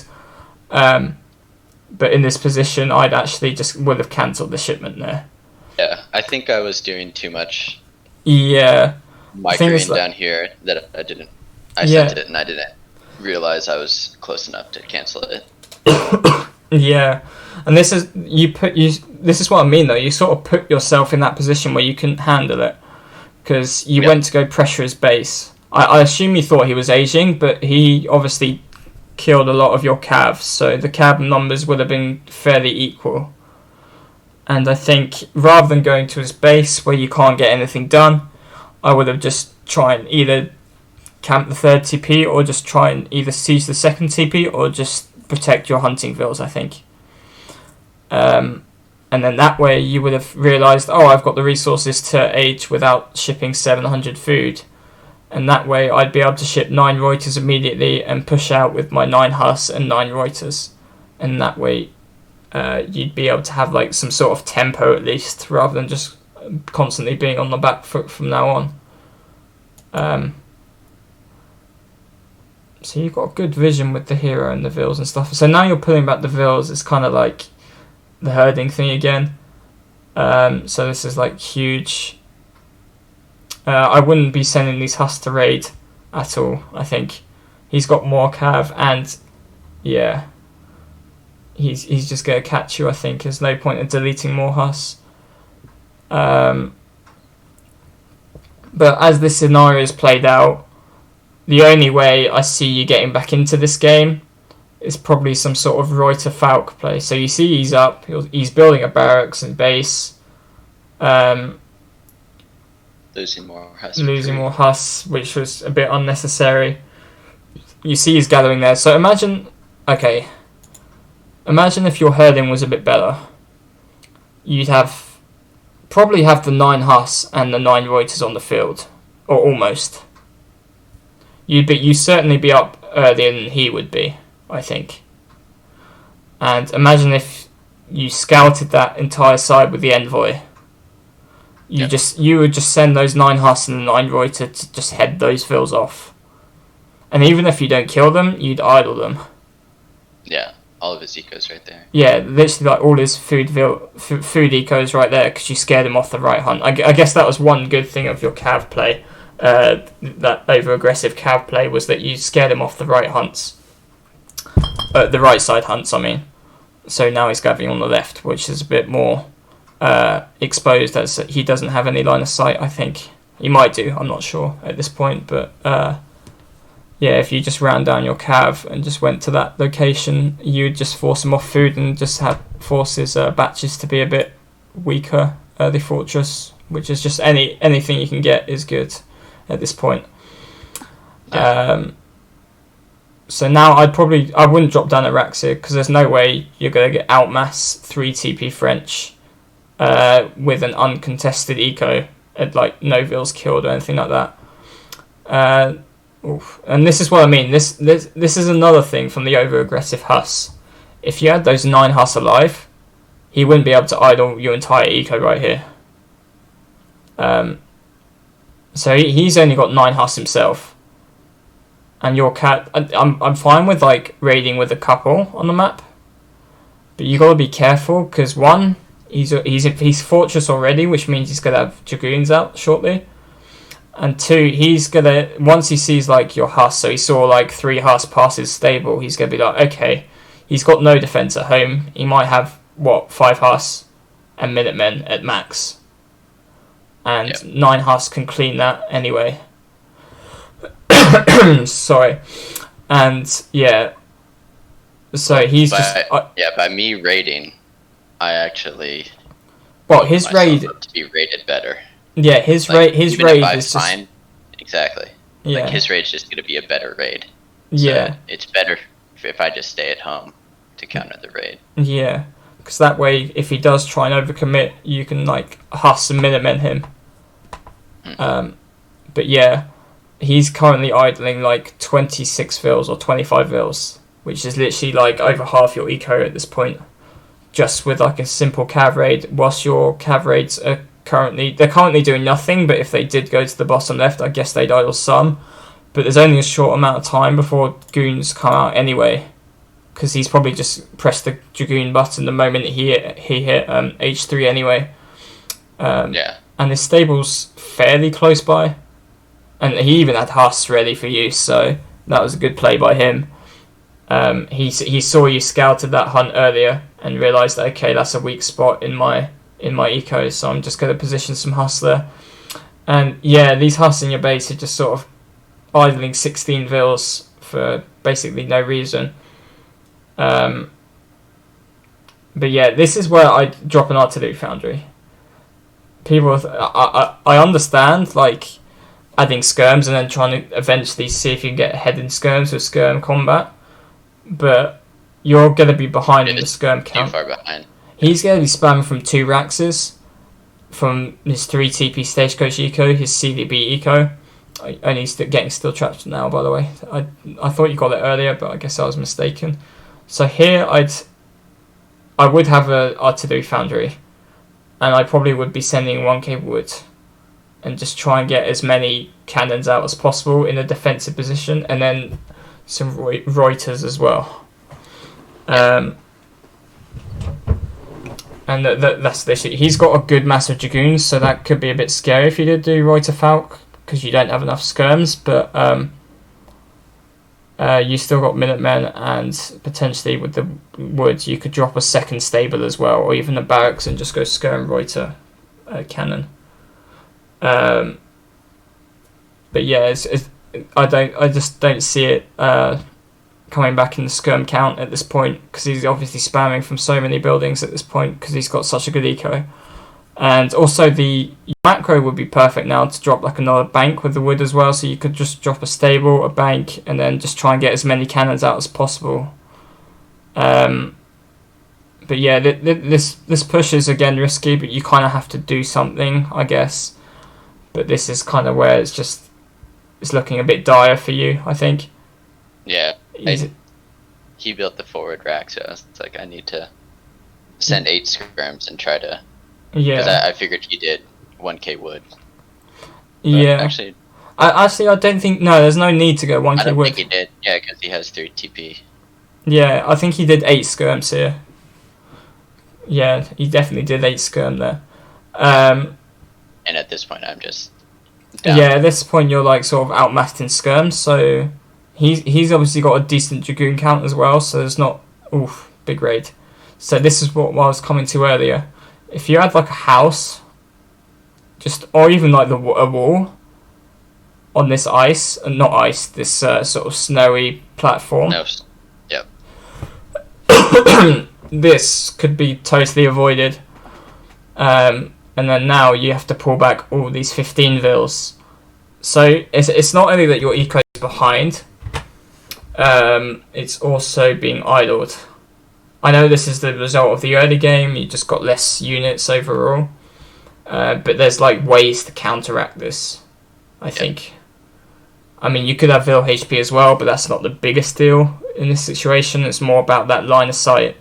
A: But in this position, I'd actually just would have cancelled the shipment there.
B: Yeah, I think I was doing too much.
A: Yeah.
B: Migrating down here that I didn't. I sent it and I didn't realize I was close enough to cancel it.
A: Yeah, and this is what I mean though. You sort of put yourself in that position where you couldn't handle it because you went to go pressure his base. I assume you thought he was aging, but he obviously killed a lot of your cav, so the cav numbers would have been fairly equal. And I think rather than going to his base where you can't get anything done, I would have just tried and either camp the 3rd TP or just try and either siege the 2nd TP or just protect your hunting vills, I think. And then that way you would have realised, oh, I've got the resources to age without shipping 700 food. And that way I'd be able to ship 9 Reuters immediately and push out with my 9 Huss and 9 Reuters. And that way you'd be able to have like some sort of tempo at least, rather than just constantly being on the back foot from now on. So you've got good vision with the hero and the vills and stuff. So now you're pulling back the vills. It's kind of like the herding thing again. So this is like huge. I wouldn't be sending these husks to raid at all. I think he's got more cav, and yeah, he's just gonna catch you. I think there's no point in deleting more husks. But as this scenario is played out, the only way I see you getting back into this game is probably some sort of Reuter Falk play. So you see he's up, he's building a barracks and base.
B: Losing more
A: husks, which was a bit unnecessary. You see he's gathering there. So imagine if your herding was a bit better. You'd probably have the 9 husks and the 9 Reuters on the field, or almost. You'd certainly be up earlier than he would be, I think. And imagine if you scouted that entire side with the envoy. You would just send those 9 husks and the 9 Reuter to just head those vills off. And even if you don't kill them, you'd idle them.
B: Yeah, all of his ecos right there.
A: Yeah, literally like all his food ecos right there, because you scared him off the right hunt. I guess that was one good thing of your cav play. That over-aggressive cav play was that you scared him off the right hunts. The right side hunts, I mean. So now he's gathering on the left, which is a bit more exposed, as he doesn't have any line of sight, I think. He might do, I'm not sure at this point, but yeah, if you just ran down your cav and just went to that location, you'd just force him off food and just force his batches to be a bit weaker. The fortress, which is just anything you can get is good at this point. So now I wouldn't drop down at Raxia, because there's no way you're going to get outmass 3 TP French with an uncontested eco at like no vills killed or anything like that. And this is what I mean. This is another thing from the over aggressive husks. If you had those 9 husks alive, he wouldn't be able to idle your entire eco right here. So he's only got 9 husks himself, and your cat. I'm fine with like raiding with a couple on the map, but you gotta be careful, because one, he's fortress already, which means he's gonna have dragoons out shortly, and 2, he's gonna, once he sees like your husks, so he saw like 3 husks pass his stable, he's gonna be like, okay, he's got no defense at home. He might have 5 husks and Minutemen at max. And 9 husks can clean that anyway. Sorry. And yeah. So he's
B: by me raiding, I actually
A: his raid
B: to be rated better.
A: Yeah, his raid is just
B: fine. Exactly.
A: Yeah.
B: Like his raid's just gonna be a better raid. So
A: yeah.
B: It's better if I just stay at home to counter the raid.
A: Yeah. Because that way, if he does try and overcommit, you can like husks and Minutemen him. But yeah, he's currently idling like 26 vills or 25 vills, which is literally like over half your eco at this point, just with like a simple cav raid. Whilst your cav raids are currently doing nothing, but if they did go to the bottom left, I guess they'd idle some. But there's only a short amount of time before goons come out anyway, because he's probably just pressed the dragoon button the moment he hit H3 anyway. And his stable's fairly close by, and he even had husks ready for use, so that was a good play by him. He saw you scouted that hunt earlier and realised that, okay, that's a weak spot in my eco, so I'm just going to position some husks there. And yeah, these husks in your base are just sort of idling 16 vills for basically no reason. But yeah, this is where I drop an artillery foundry. I understand like adding skirms and then trying to eventually see if you can get ahead in skirms with skirm combat, but you're going to be behind in the skirm count.
B: Too far behind.
A: He's going to be spamming from 2 Raxes, from his 3 TP Stagecoach eco, his CDB eco. Only getting steel trapped now, by the way. I thought you got it earlier, but I guess I was mistaken. So here I would have an artillery foundry, and I probably would be sending 1 cable wood and just try and get as many cannons out as possible in a defensive position, and then some Reuters as well. And that's the issue. He's got a good massive Dragoons, so that could be a bit scary if you did do Reuter Falk, because you don't have enough skirms, but you still got Minutemen, and potentially with the wood you could drop a second stable as well, or even a barracks and just go skirm Reuter cannon. But yeah, I just don't see it coming back in the skirm count at this point, because he's obviously spamming from so many buildings at this point because he's got such a good eco. And also the macro would be perfect now to drop like another bank with the wood as well, so you could just drop a stable, a bank, and then just try and get as many cannons out as possible. But yeah, this push is again risky, but you kind of have to do something, I guess. But this is kind of where it's looking a bit dire for you, I think.
B: Yeah, he built the forward rack, so it's like I need to send 8 skirms and try to. Yeah. Because I figured he did 1k wood. But
A: yeah.
B: Actually,
A: I don't think. No, there's no need to go 1k wood.
B: I don't think he did. Yeah, because he has 3 TP.
A: Yeah, I think he did 8 skirms here. Yeah, he definitely did 8 skirm there.
B: And at this point, I'm just down.
A: Yeah, at this point you're like sort of outmatched in skirms, so he's obviously got a decent Dragoon count as well, so there's not big raid. So this is what I was coming to earlier. If you had like a house, or even like a wall on this ice, not ice, this sort of snowy platform.
B: No. Yep.
A: This could be totally avoided. And then now you have to pull back all these 15 vills. So it's not only that your eco is behind, it's also being idled. I know this is the result of the early game, you just got less units overall, but there's like ways to counteract this, I think. I mean, you could have Vill HP as well, but that's not the biggest deal in this situation. It's more about that line of sight.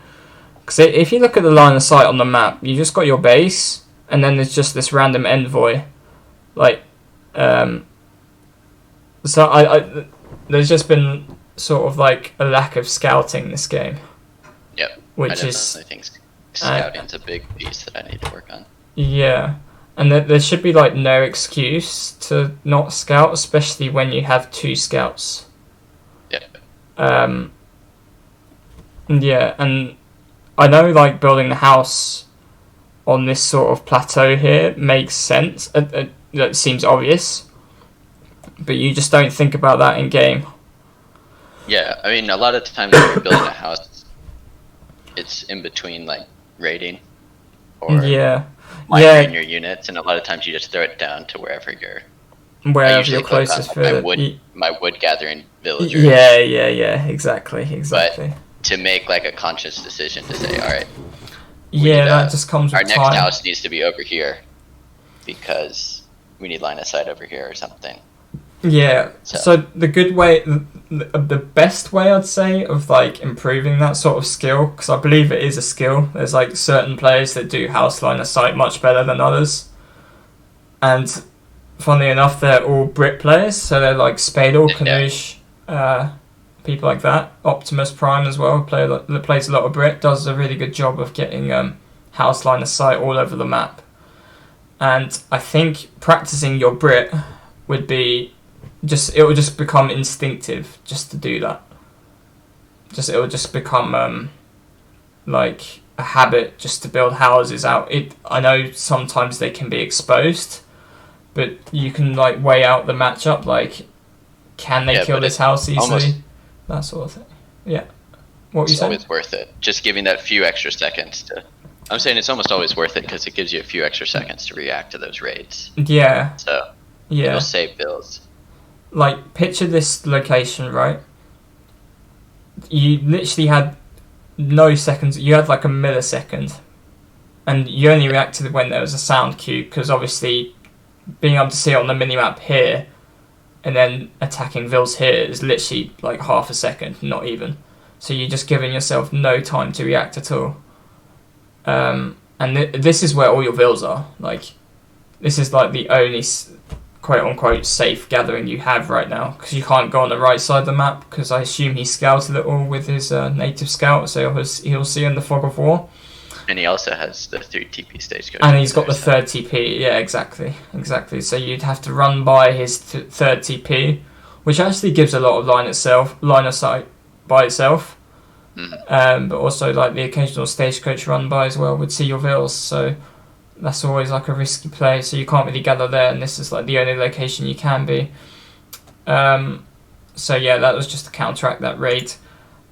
A: Because if you look at the line of sight on the map, you just got your base, and then there's just this random envoy. Like, so there's just been sort of like a lack of scouting this game.
B: Yep.
A: Which
B: I
A: is,
B: think scouting's a big piece that I need to work on.
A: Yeah, and there should be like no excuse to not scout, especially when you have 2 scouts.
B: Yep.
A: Yeah, and I know like building the house on this sort of plateau here makes sense. It seems obvious, but you just don't think about that in game.
B: Yeah, I mean, a lot of times when you're building a house, it's in between like raiding or migrating your units, and a lot of times you just throw it down to wherever you're
A: closest for
B: my wood gathering villagers.
A: Yeah, exactly.
B: But to make like a conscious decision to say, all right,
A: that just comes with
B: our
A: time.
B: next house needs to be over here because we need line of sight over here or something.
A: Yeah, so the good way, the best way I'd say of like improving that sort of skill, because I believe it is a skill, there's like certain players that do house line of sight much better than others. And funnily enough, they're all Brit players, so they're like Spadel, Canoosh, people like that. Optimus Prime as well, that plays a lot of Brit, does a really good job of getting house line of sight all over the map. And I think practicing your Brit would be it will just become instinctive just to do that. It will just become like a habit just to build houses out. I know sometimes they can be exposed, but you can like weigh out the matchup. Like, can they kill this house easily? That sort of thing. Yeah. What were you saying?
B: It's always worth it. Just giving that few extra seconds to. I'm saying it's almost always worth it because it gives you a few extra seconds to react to those raids.
A: Yeah.
B: So.
A: Yeah.
B: It'll save bills.
A: Like, picture this location, right? You literally had no seconds. You had like a millisecond. And you only reacted when there was a sound cue, because obviously being able to see it on the minimap here and then attacking Vills here is literally like half a second, not even. So you're just giving yourself no time to react at all. And this is where all your Vills are. Like, this is like the only quote-unquote safe gathering you have right now, because you can't go on the right side of the map, because I assume he scouted it all with his native scout, so he'll see in the Fog of War.
B: And he also has the 3 TP stagecoach.
A: And he's got the third TP, yeah, exactly. So you'd have to run by his third TP, which actually gives a lot of line of sight by itself. But also like the occasional stagecoach run by as well would see your vills, so that's always like a risky play, so you can't really gather there, and this is like the only location you can be. So yeah, that was just to counteract that raid.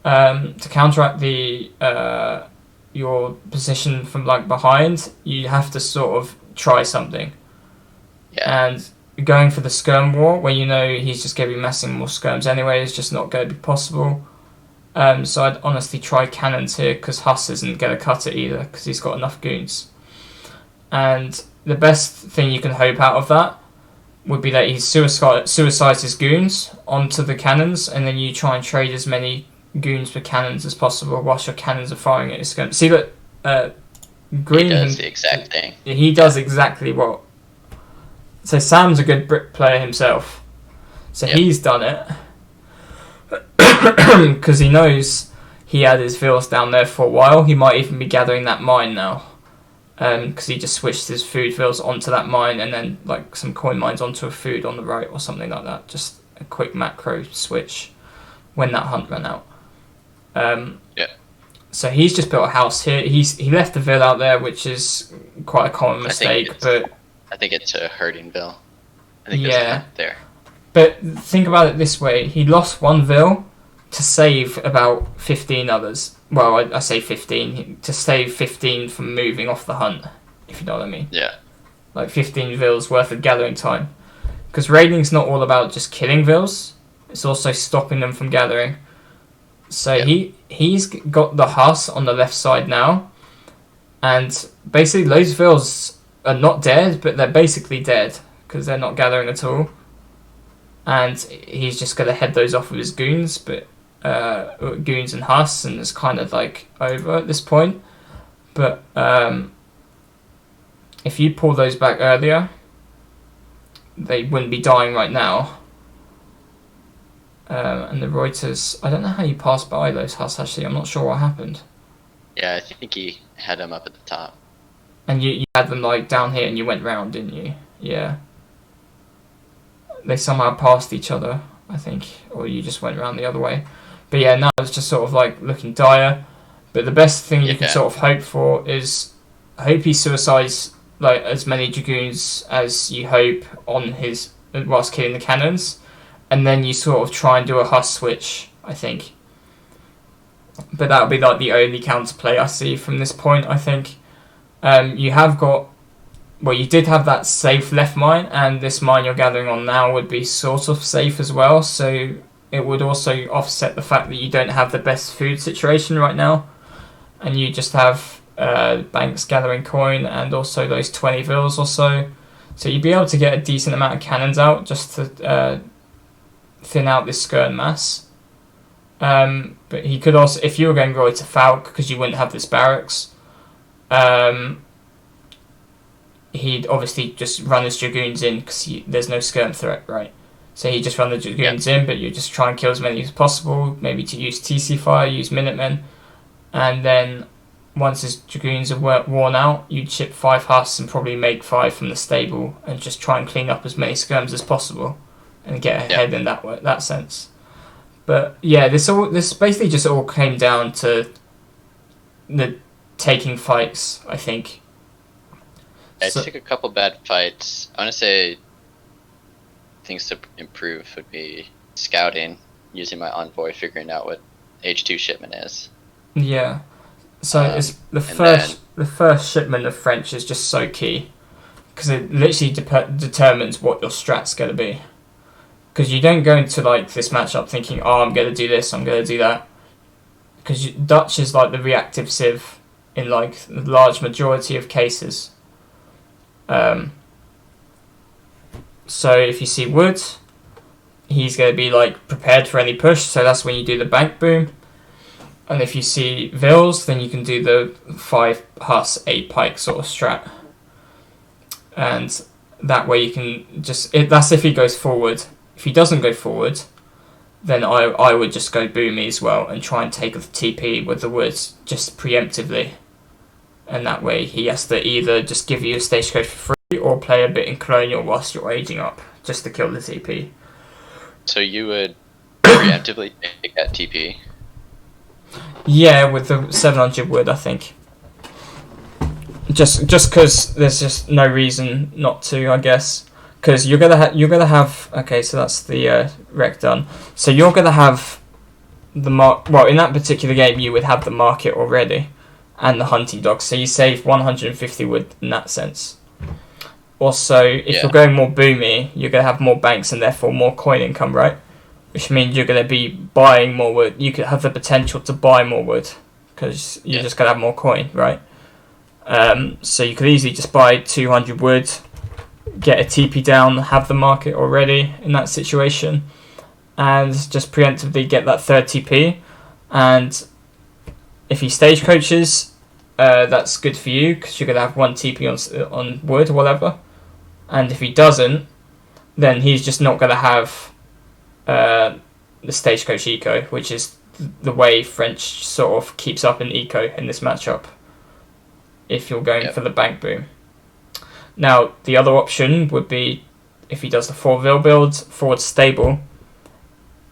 A: To counteract the your position from like behind, you have to sort of try something.
B: Yeah.
A: And going for the skirm war, when you know he's just going to be massing more skirms anyway, is just not going to be possible. So I'd honestly try cannons here, because Huss isn't going to cut it either, because he's got enough goons. And the best thing you can hope out of that would be that he suicides his goons onto the cannons, and then you try and trade as many goons for cannons as possible whilst your cannons are firing at his skirm. See that Green...
B: He does the exact thing.
A: He does exactly what... So Sam's a good brick player himself. So he's done it. Because he knows he had his vills down there for a while. He might even be gathering that mine now. Because he just switched his food vills onto that mine, and then like some coin mines onto a food on the right or something like that. Just a quick macro switch when that hunt ran out. So he's just built a house here. He left the vill out there, which is quite a common mistake.
B: I think it's a herding vill. I think there's a hunt there.
A: But think about it this way: he lost one vill to save about 15 others. Well, I say 15 to save 15 from moving off the hunt, if you know what I mean.
B: Yeah.
A: Like 15 vills worth of gathering time. Because raiding's not all about just killing vills, it's also stopping them from gathering. So he's got the Huss on the left side now, and basically those vills are not dead, but they're basically dead, because they're not gathering at all. And he's just going to head those off with his goons, but goons and Huss, and it's kind of like over at this point. But if you pull those back earlier, they wouldn't be dying right now. And the Reuters, I don't know how you passed by those Huss actually. I'm not sure what happened.
B: Yeah, I think he had them up at the top.
A: And you had them like down here, and you went round, didn't you? Yeah. They somehow passed each other, I think, or you just went around the other way. But yeah, now it's just sort of like looking dire. But the best thing you can sort of hope for is, I hope he suicides like as many dragoons as you hope on his whilst killing the cannons, and then you sort of try and do a Huss switch, I think. But that would be like the only counterplay I see from this point, I think. You have got... Well, you did have that safe left mine, and this mine you're gathering on now would be sort of safe as well, so it would also offset the fact that you don't have the best food situation right now, and you just have banks gathering coin and also those 20 vills or so. So you'd be able to get a decent amount of cannons out just to thin out this skirm mass. But he could also, if you were going Roy to Falk, because you wouldn't have this barracks, he'd obviously just run his dragoons in, because there's no skirm threat, right? So he'd just run the dragoons in, but you just try and kill as many as possible, maybe to use TC fire, use Minutemen, and then once his dragoons are worn out, you'd chip 5 Huss and probably make 5 from the stable, and just try and clean up as many skirms as possible, and get ahead in that sense. But yeah, this basically just all came down to the taking fights, I think.
B: I took a couple bad fights. I want to say things to improve would be scouting, using my envoy, figuring out what H2 shipment is. Yeah.
A: So it's the first shipment of French is just so key, because it literally determines what your strat's going to be. Because you don't go into like this matchup thinking, oh, I'm going to do this, I'm going to do that. Because Dutch is like the reactive civ in like the large majority of cases. So if you see wood, he's going to be like prepared for any push, so that's when you do the bank boom. And if you see vills, then you can do the 5 Huss 8 pike sort of strat. And That way you can just... that's if he goes forward. If he doesn't go forward, then I would just go boomy as well and try and take the TP with the woods just preemptively. And that way he has to either just give you a stagecoach for free or play a bit in colonial whilst you're aging up just to kill the TP.
B: So you would preemptively take that TP?
A: Yeah, with the 700 wood, I think. Just because there's just no reason not to, I guess. Because you're gonna have okay, so that's the rec done. So you're gonna have the well, in that particular game you would have the market already and the hunting dogs. So you save 150 wood in that sense. Also, if you're going more boomy, you're gonna have more banks and therefore more coin income, right? Which means you're gonna be buying more wood. You could have the potential to buy more wood because you're just gonna have more coin, right? So you could easily just buy 200 wood, get a TP down, have the market already in that situation, and just preemptively get that third TP. And if he stagecoaches, that's good for you because you're gonna have one TP on wood or whatever. And if he doesn't, then he's just not gonna have the stagecoach eco, which is the way French sort of keeps up in eco in this matchup. If you're going for the bank boom. Now, the other option would be, if he does the 4-Vil build, forward stable,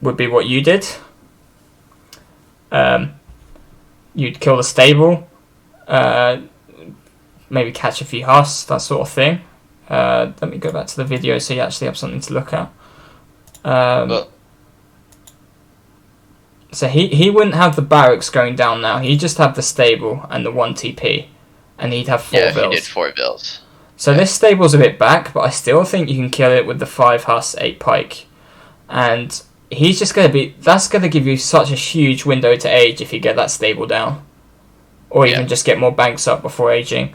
A: would be what you did. You'd kill the stable, maybe catch a few husks, that sort of thing. Let me go back to the video so you actually have something to look at. So he wouldn't have the barracks going down now, he'd just have the stable and the 1 TP. And he'd have 4 Vils.
B: Yeah, he did 4 Vils.
A: So this stable's a bit back, but I still think you can kill it with the 5 Huss, 8 Pike. And he's just going to be... That's going to give you such a huge window to age if you get that stable down. Or even just get more banks up before aging.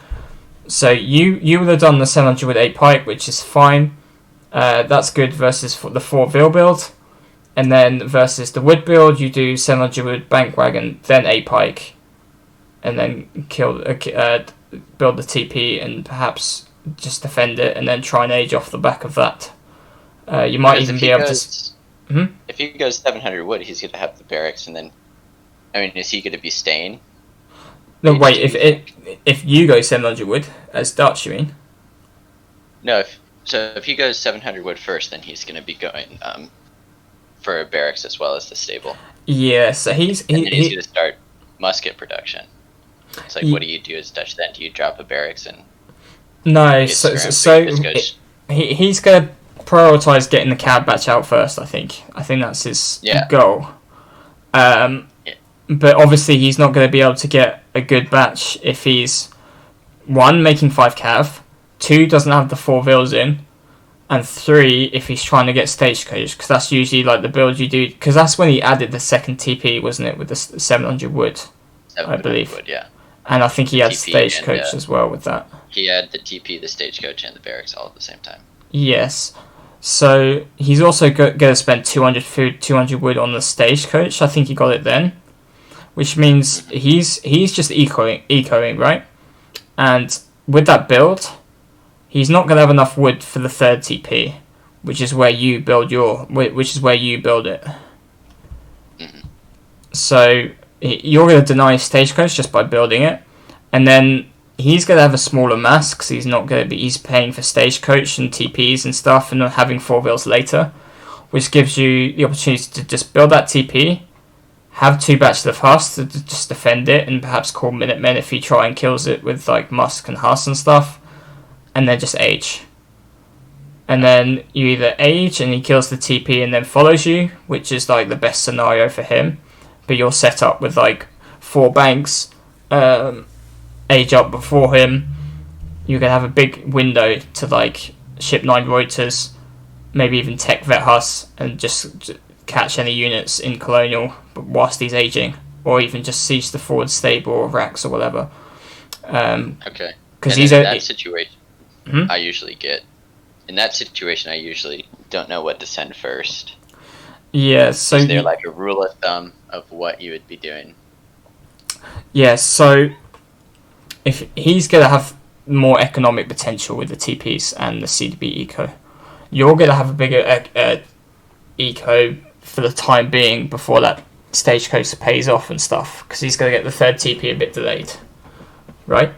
A: So you would have done the 700 with 8 Pike, which is fine. That's good versus the 4 Vil build. And then versus the wood build, you do 700 with Bank Wagon, then 8 Pike. And then build the TP and perhaps just defend it and then try and age off the back of that. You might even be able to...
B: If he goes 700 wood, he's going to have the barracks and then... I mean, is he going to be staying?
A: No, wait, if you go 700 wood, as Dutch, you mean?
B: No, if he goes 700 wood first, then he's going to be going for a barracks as well as the stable.
A: Yeah, so he's
B: going to start musket production. It's like, what do you do as Dutch then? Do you drop a barracks and...
A: No, he's going to prioritise getting the cab batch out first, I think. I think that's his goal. But obviously he's not going to be able to get a good batch if he's, 1, making 5 cav, 2, doesn't have the 4 Vils in, and 3, if he's trying to get stagecoach, because that's usually like the build you do, because that's when he added the second TP, wasn't it, with the 700 wood, I believe.
B: Wood, yeah.
A: And I think he had stagecoach as well with that.
B: He had the TP, the stagecoach, and the barracks all at the same time.
A: Yes. So he's also going to spend 200 food, 200 wood on the stagecoach. I think he got it then. Which means he's just ecoing, right? And with that build, he's not going to have enough wood for the third TP, which is where you build it. So you're going to deny stagecoach just by building it, and then he's going to have a smaller mass because he's paying for stagecoach and TPs and stuff, and having 4 Vils later, which gives you the opportunity to just build that TP, have 2 batches of Huss to just defend it, and perhaps call Minutemen if he try and kills it with like Musk and Huss and stuff, and then just age. And then you either age and he kills the TP and then follows you, which is like the best scenario for him, but you're set up with like 4 banks, age up before him. You can have a big window to like ship 9 Reuters, maybe even tech vet Huss, and just catch any units in colonial whilst he's aging, or even just siege the forward stable or racks or whatever.
B: Okay.
A: Because
B: in that situation, I usually don't know what to send first.
A: Yeah, so
B: is there like a rule of thumb of what you would be doing?
A: Yeah, so if he's gonna have more economic potential with the TPs and the CDB eco. You're going to have a bigger eco for the time being before that Stagecoach pays off and stuff, because he's going to get the third TP a bit delayed, right?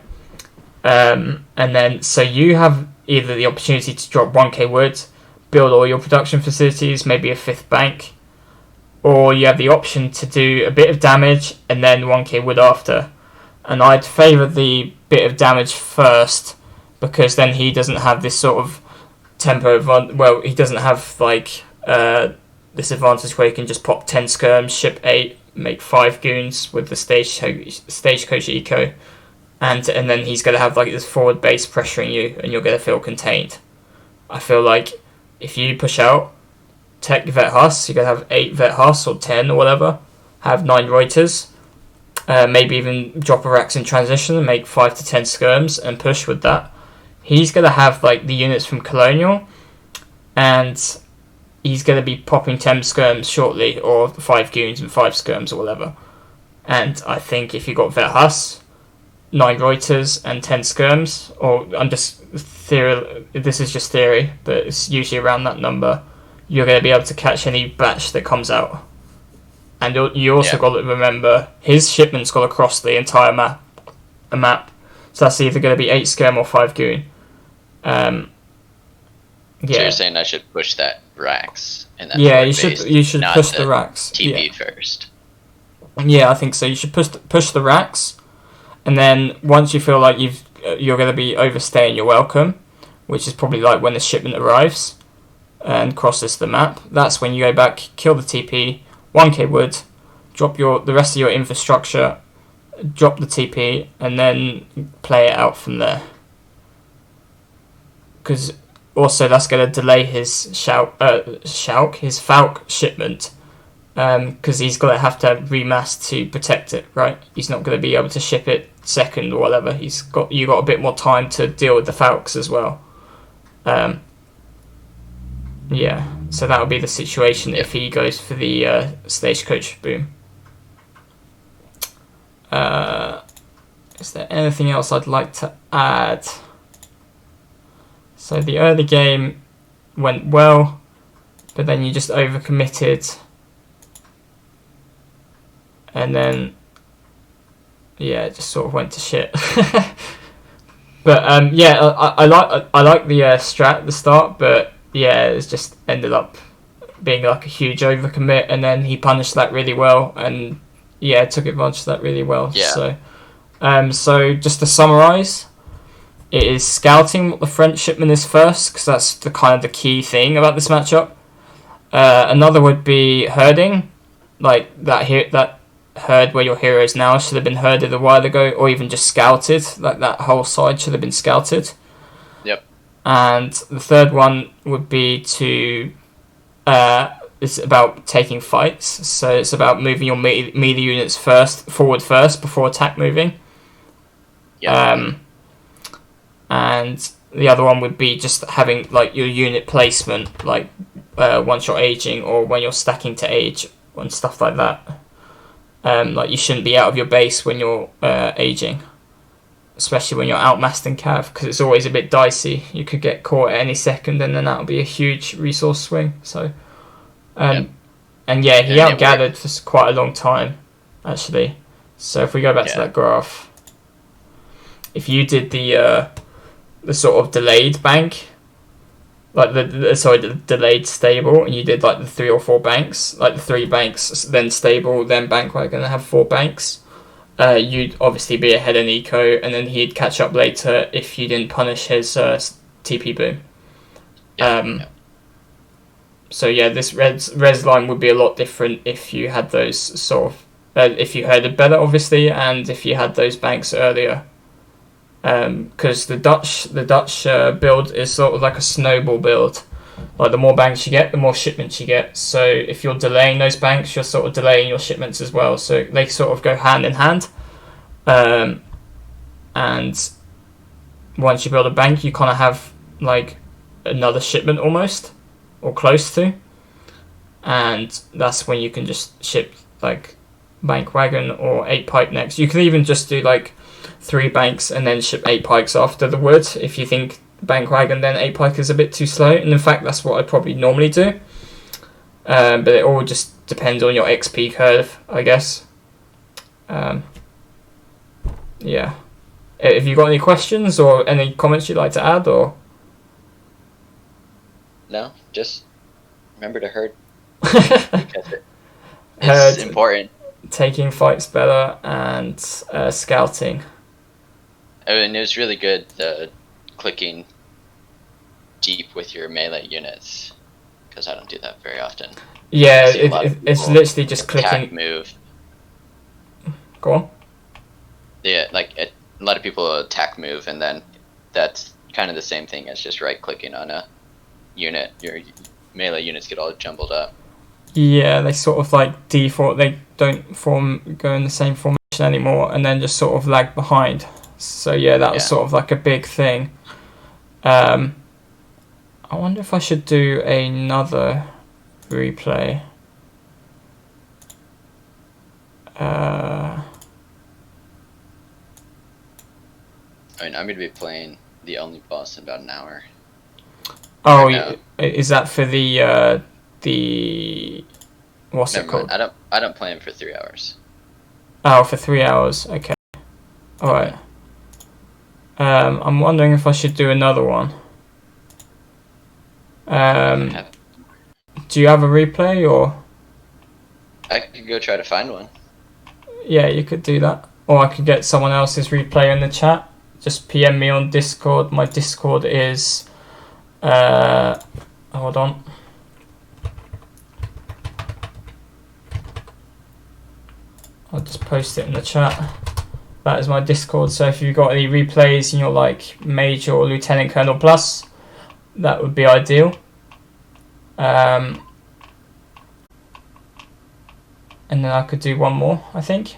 A: And then so you have either the opportunity to drop 1k wood, build all your production facilities, maybe a 5th bank, or you have the option to do a bit of damage and then 1k wood after. And I'd favour the bit of damage first, because then he doesn't have this sort of tempo well, he doesn't have like this advantage where he can just pop 10 skirms, ship 8, make 5 goons with the Stagecoach eco, and then he's going to have like this forward base pressuring you, and you're going to feel contained. I feel like if you push out, tech Vet Hus, you're going to have 8 Vet Hus or 10 or whatever, have 9 Reuters, maybe even drop a Rax in transition and make 5 to 10 skirms and push with that. He's going to have like the units from Colonial, and he's going to be popping 10 skirms shortly, or 5 goons and 5 skirms or whatever. And I think if you got Vet Hus, 9 Reuters and 10 skirms, or I'm just this is just theory, but it's usually around that number, you're going to be able to catch any batch that comes out. And you also got to remember, his shipment's got to cross the entire map. So that's either going to be 8 skirm or 5 goon. So
B: you're saying I should push that Rax? And that
A: you should push the Rax.
B: TP first.
A: Yeah, I think so. You should push the Rax, and then once you feel like you're going to be overstaying your welcome, which is probably like when the shipment arrives and crosses the map, that's when you go back, kill the TP, 1k wood, drop the rest of your infrastructure, drop the TP, and then play it out from there. Because also that's going to delay his his Falk shipment, because he's going to have to remass to protect it, right? He's not going to be able to ship it second or whatever. You got a bit more time to deal with the Falks as well. So that would be the situation if he goes for the Stagecoach boom. Is there anything else I'd like to add? So the early game went well, but then you just overcommitted, and then it just sort of went to shit. But I like the strat at the start, but it's just ended up being like a huge overcommit, and then he punished that really well, and took advantage of that really well. So just to summarise, it is scouting what the French shipment is first, because that's the kind of the key thing about this matchup. Another would be herding, like that herd where your hero is now should have been herded a while ago, or even just scouted. Like that whole side should have been scouted.
B: Yep. And
A: the third one would be it's about taking fights. So it's about moving your melee units forward first before attack moving.
B: Yeah.
A: And the other one would be just having like your unit placement, like once you're aging or when you're stacking to age and stuff like that. Like you shouldn't be out of your base when you're aging, especially when you're outmassed in cav, because it's always a bit dicey. You could get caught at any second, and then that would be a huge resource swing. So, he outgathered for quite a long time, actually. So if we go back to that graph, if you did the sort of delayed bank, like the delayed stable, and you did like the 3 or 4 banks, like the 3 banks, then stable, then bank, we're going to have 4 banks, you'd obviously be ahead in eco, and then he'd catch up later if you didn't punish his TP boom. So this res line would be a lot different if you had those sort of, if you herded better, obviously, and if you had those banks earlier. Because the Dutch build is sort of like a snowball build. Like the more banks you get, the more shipments you get. So if you're delaying those banks, you're sort of delaying your shipments as well. So they sort of go hand in hand. And once you build a bank, you kind of have like another shipment almost, or close to. And that's when you can just ship like bank wagon or 8 pike next. You can even just do like 3 banks and then ship 8 pikes after the wood if you think bank wagon then 8 pike is a bit too slow. And in fact, that's what I probably normally do. But it all just depends on your XP curve, I guess. Yeah. Have you got any questions or any comments you'd like to add, or?
B: No, just remember to herd. Because it's important.
A: Taking fights better and scouting.
B: And it was really good clicking deep with your melee units, because I don't do that very often.
A: Yeah, it's literally just clicking.
B: Move.
A: Go on.
B: Yeah, like a lot of people attack move, and then that's kind of the same thing as just right clicking on a unit. Your melee units get all jumbled up.
A: Yeah, they sort of like default. They don't go in the same formation anymore, and then just sort of lag behind. So yeah, that was sort of like a big thing. I wonder if I should do another replay.
B: I mean, I'm going to be playing the only boss in about an hour.
A: Oh, is that for the what's
B: Never
A: it called?
B: Mind. I don't play him for 3 hours.
A: Oh, for 3 hours. Okay. All right. I'm wondering if I should do another one. Do you have a replay, or?
B: I could go try to find one.
A: Yeah, you could do that, or I could get someone else's replay in the chat. Just PM me on Discord. My Discord is. Hold on. I'll just post it in the chat. That is my Discord. So if you've got any replays and you're like Major or Lieutenant Colonel Plus, that would be ideal. And then I could do one more, I think.